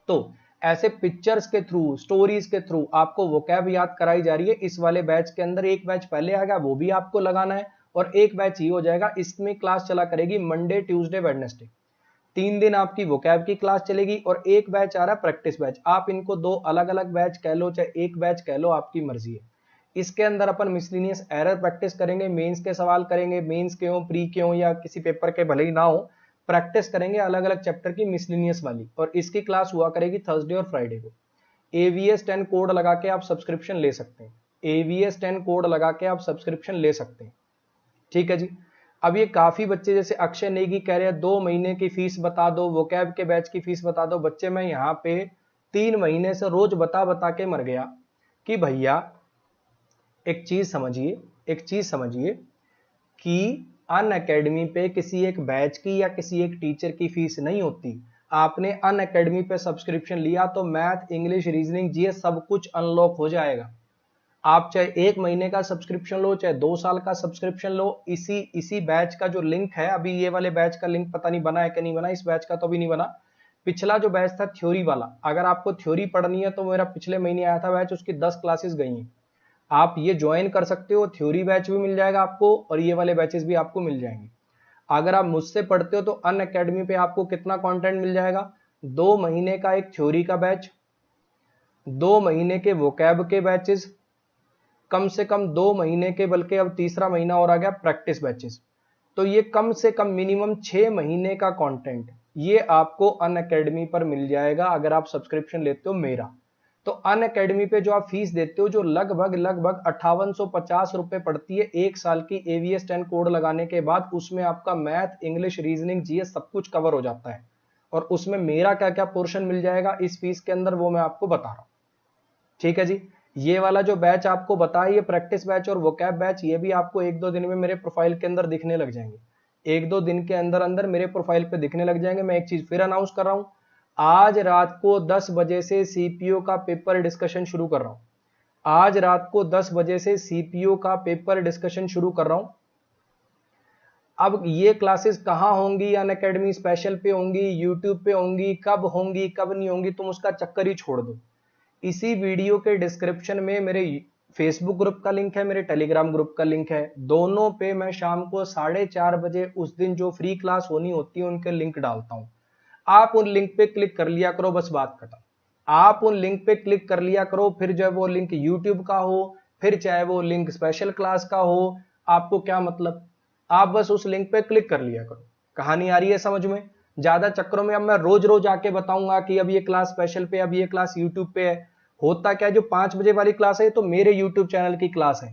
तो ऐसे पिक्चर्स के थ्रू, स्टोरीज के थ्रू आपको वोकैब याद कराई जा रही है। इस वाले बैच के अंदर एक बैच पहले आएगा, वो भी आपको लगाना है, और एक बैच ही हो जाएगा। इसमें क्लास चला करेगी मंडे, ट्यूसडे, वेडनेसडे, 3 दिन आपकी वोकैब की क्लास चलेगी, और एक बैच आ रहा है प्रैक्टिस बैच। आप इनको 2 अलग अलग बैच कह लो चाहे एक बैच कह लो, आपकी मर्जी है। इसके अंदर अपन मिसलिनियस एरर प्रैक्टिस करेंगे, मेंस के सवाल करेंगे, मेंस के हो, प्री के हो या किसी पेपर के भले ही ना हो, प्रैक्टिस करेंगे अलग अलग चैप्टर की मिसलिनियस वाली। और इसकी क्लास हुआ करेगी थर्सडे और फ्राइडे को। AVS 10 कोड लगा के आप सब्सक्रिप्शन ले सकते हैं। AVS 10 कोड लगा के आप सब्सक्रिप्शन ले सकते हैं। ठीक है जी। अब ये काफी बच्चे जैसे अक्षय नेगी कह रहे हैं 2 महीने की फीस बता दो, वोकैब के बैच की फीस बता दो। बच्चे मैं यहाँ पे 3 महीने से रोज बता के मर गया कि भैया एक चीज समझिए कि अनअकैडमी पे किसी एक बैच की या किसी एक टीचर की फीस नहीं होती। आपने अनअकैडमी पे सब्सक्रिप्शन लिया तो मैथ, इंग्लिश, रीजनिंग, जीएस सब कुछ अनलॉक हो जाएगा। आप चाहे 1 महीने का सब्सक्रिप्शन लो चाहे 2 साल का सब्सक्रिप्शन लो, इसी बैच का जो लिंक है, अभी ये वाले बैच का लिंक पता नहीं बना है कि नहीं बना, इस बैच का तो अभी नहीं बना। पिछला जो बैच था थ्योरी वाला, अगर आपको थ्योरी पढ़नी है तो मेरा पिछले महीने आया था बैच, उसकी 10 क्लासेस गई हैं। आप ये ज्वाइन कर सकते हो, थ्योरी बैच भी मिल जाएगा आपको और ये वाले बैचेस भी आपको मिल जाएंगे। अगर आप मुझसे पढ़ते हो तो अनअकैडमी पे आपको कितना कंटेंट मिल जाएगा? 2 महीने का एक थ्योरी का बैच, 2 महीने के वोकैब के बैचेस, कम से कम 2 महीने के, बल्कि अब तीसरा महीना और आ गया प्रैक्टिस बैचेस। तो ये कम से कम मिनिमम 6 महीने का कंटेंट ये आपको अनअकैडमी पर मिल जाएगा अगर आप सब्सक्रिप्शन लेते हो मेरा। तो अनअकैडमी पे जो आप फीस देते हो जो लगभग 5850 रुपए पड़ती है 1 साल की AVS 10 कोड लगाने के बाद, उसमें आपका मैथ, इंग्लिश, रीजनिंग, जीएस सब कुछ कवर हो जाता है। और उसमें मेरा क्या क्या पोर्शन मिल जाएगा इस फीस के अंदर वो मैं आपको बता रहा हूं। ठीक है जी। ये वाला जो बैच आपको बताया, ये प्रैक्टिस बैच और वोकैब बैच, ये भी आपको 1-2 दिन में मेरे प्रोफाइल के अंदर दिखने लग जाएंगे। 1-2 दिन के अंदर अंदर मेरे प्रोफाइल पे दिखने लग जाएंगे। मैं एक चीज फिर अनाउंस कर रहा हूं, आज रात को 10 बजे से सीपीओ का पेपर डिस्कशन शुरू कर रहा हूं। आज रात को 10 बजे से सीपीओ का पेपर डिस्कशन शुरू कर रहा हूं। अब ये क्लासेस कहां होंगी? अनअकैडमी स्पेशल पे होंगी, यूट्यूब पे होंगी, कब होंगी कब नहीं होंगी तुम उसका चक्कर ही छोड़ दो। इसी वीडियो के डिस्क्रिप्शन में मेरे फेसबुक ग्रुप का लिंक है, मेरे टेलीग्राम ग्रुप का लिंक है। दोनों पे मैं शाम को 4:30 बजे उस दिन जो फ्री क्लास होनी होती है उनके लिंक डालता हूं। आप उन लिंक पे क्लिक कर लिया करो, बस बात खत्म। आप उन लिंक पे क्लिक कर लिया करो, फिर जब वो लिंक यूट्यूब का हो, फिर चाहे वो लिंक स्पेशल क्लास का हो, आपको क्या मतलब, आप बस उस लिंक पे क्लिक कर लिया करो। कहानी आ रही है समझ में? ज्यादा चक्करों में अब मैं रोज रोज आके बताऊंगा कि अब ये क्लास स्पेशल पे, अब ये क्लास यूट्यूब पे है। होता क्या है, जो 5 बजे वाली क्लास है तो मेरे यूट्यूब चैनल की क्लास है।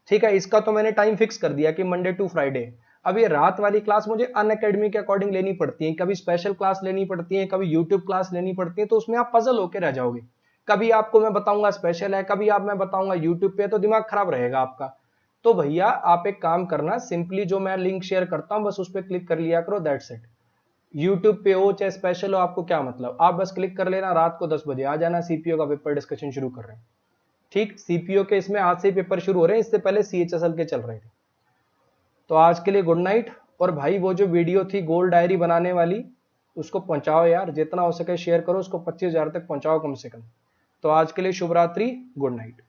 ठीक है, इसका तो मैंने टाइम फिक्स कर दिया कि मंडे टू फ्राइडे। अब ये रात वाली क्लास मुझे अनअकैडमी के अकॉर्डिंग लेनी पड़ती है, कभी स्पेशल क्लास लेनी पड़ती है, कभी यूट्यूब क्लास लेनी पड़ती है, तो उसमें आप पजल होकर रह जाओगे। कभी आपको मैं बताऊंगा स्पेशल है, कभी मैं बताऊंगा यूट्यूब पे, तो दिमाग खराब रहेगा आपका। तो भैया आप एक काम करना, सिंपली जो मैं लिंक शेयर करता हूं बस उस पर क्लिक कर लिया करो, दैट्स इट। यूट्यूब पे हो चाहे स्पेशल हो, आपको क्या मतलब, आप बस क्लिक कर लेना, रात को 10 बजे आ जाना, सीपीओ का पेपर डिस्कशन शुरू कर रहे हैं। ठीक, सीपीओ के इसमें आज से पेपर शुरू हो रहे हैं, इससे पहले CHSL के चल रहे थे। तो आज के लिए गुड नाइट। और भाई वो जो वीडियो थी गोल डायरी बनाने वाली, उसको पहुंचाओ यार, जितना हो सके शेयर करो, उसको 25,000 तक पहुंचाओ कम से कम। तो आज के लिए शुभ रात्रि, गुड नाइट।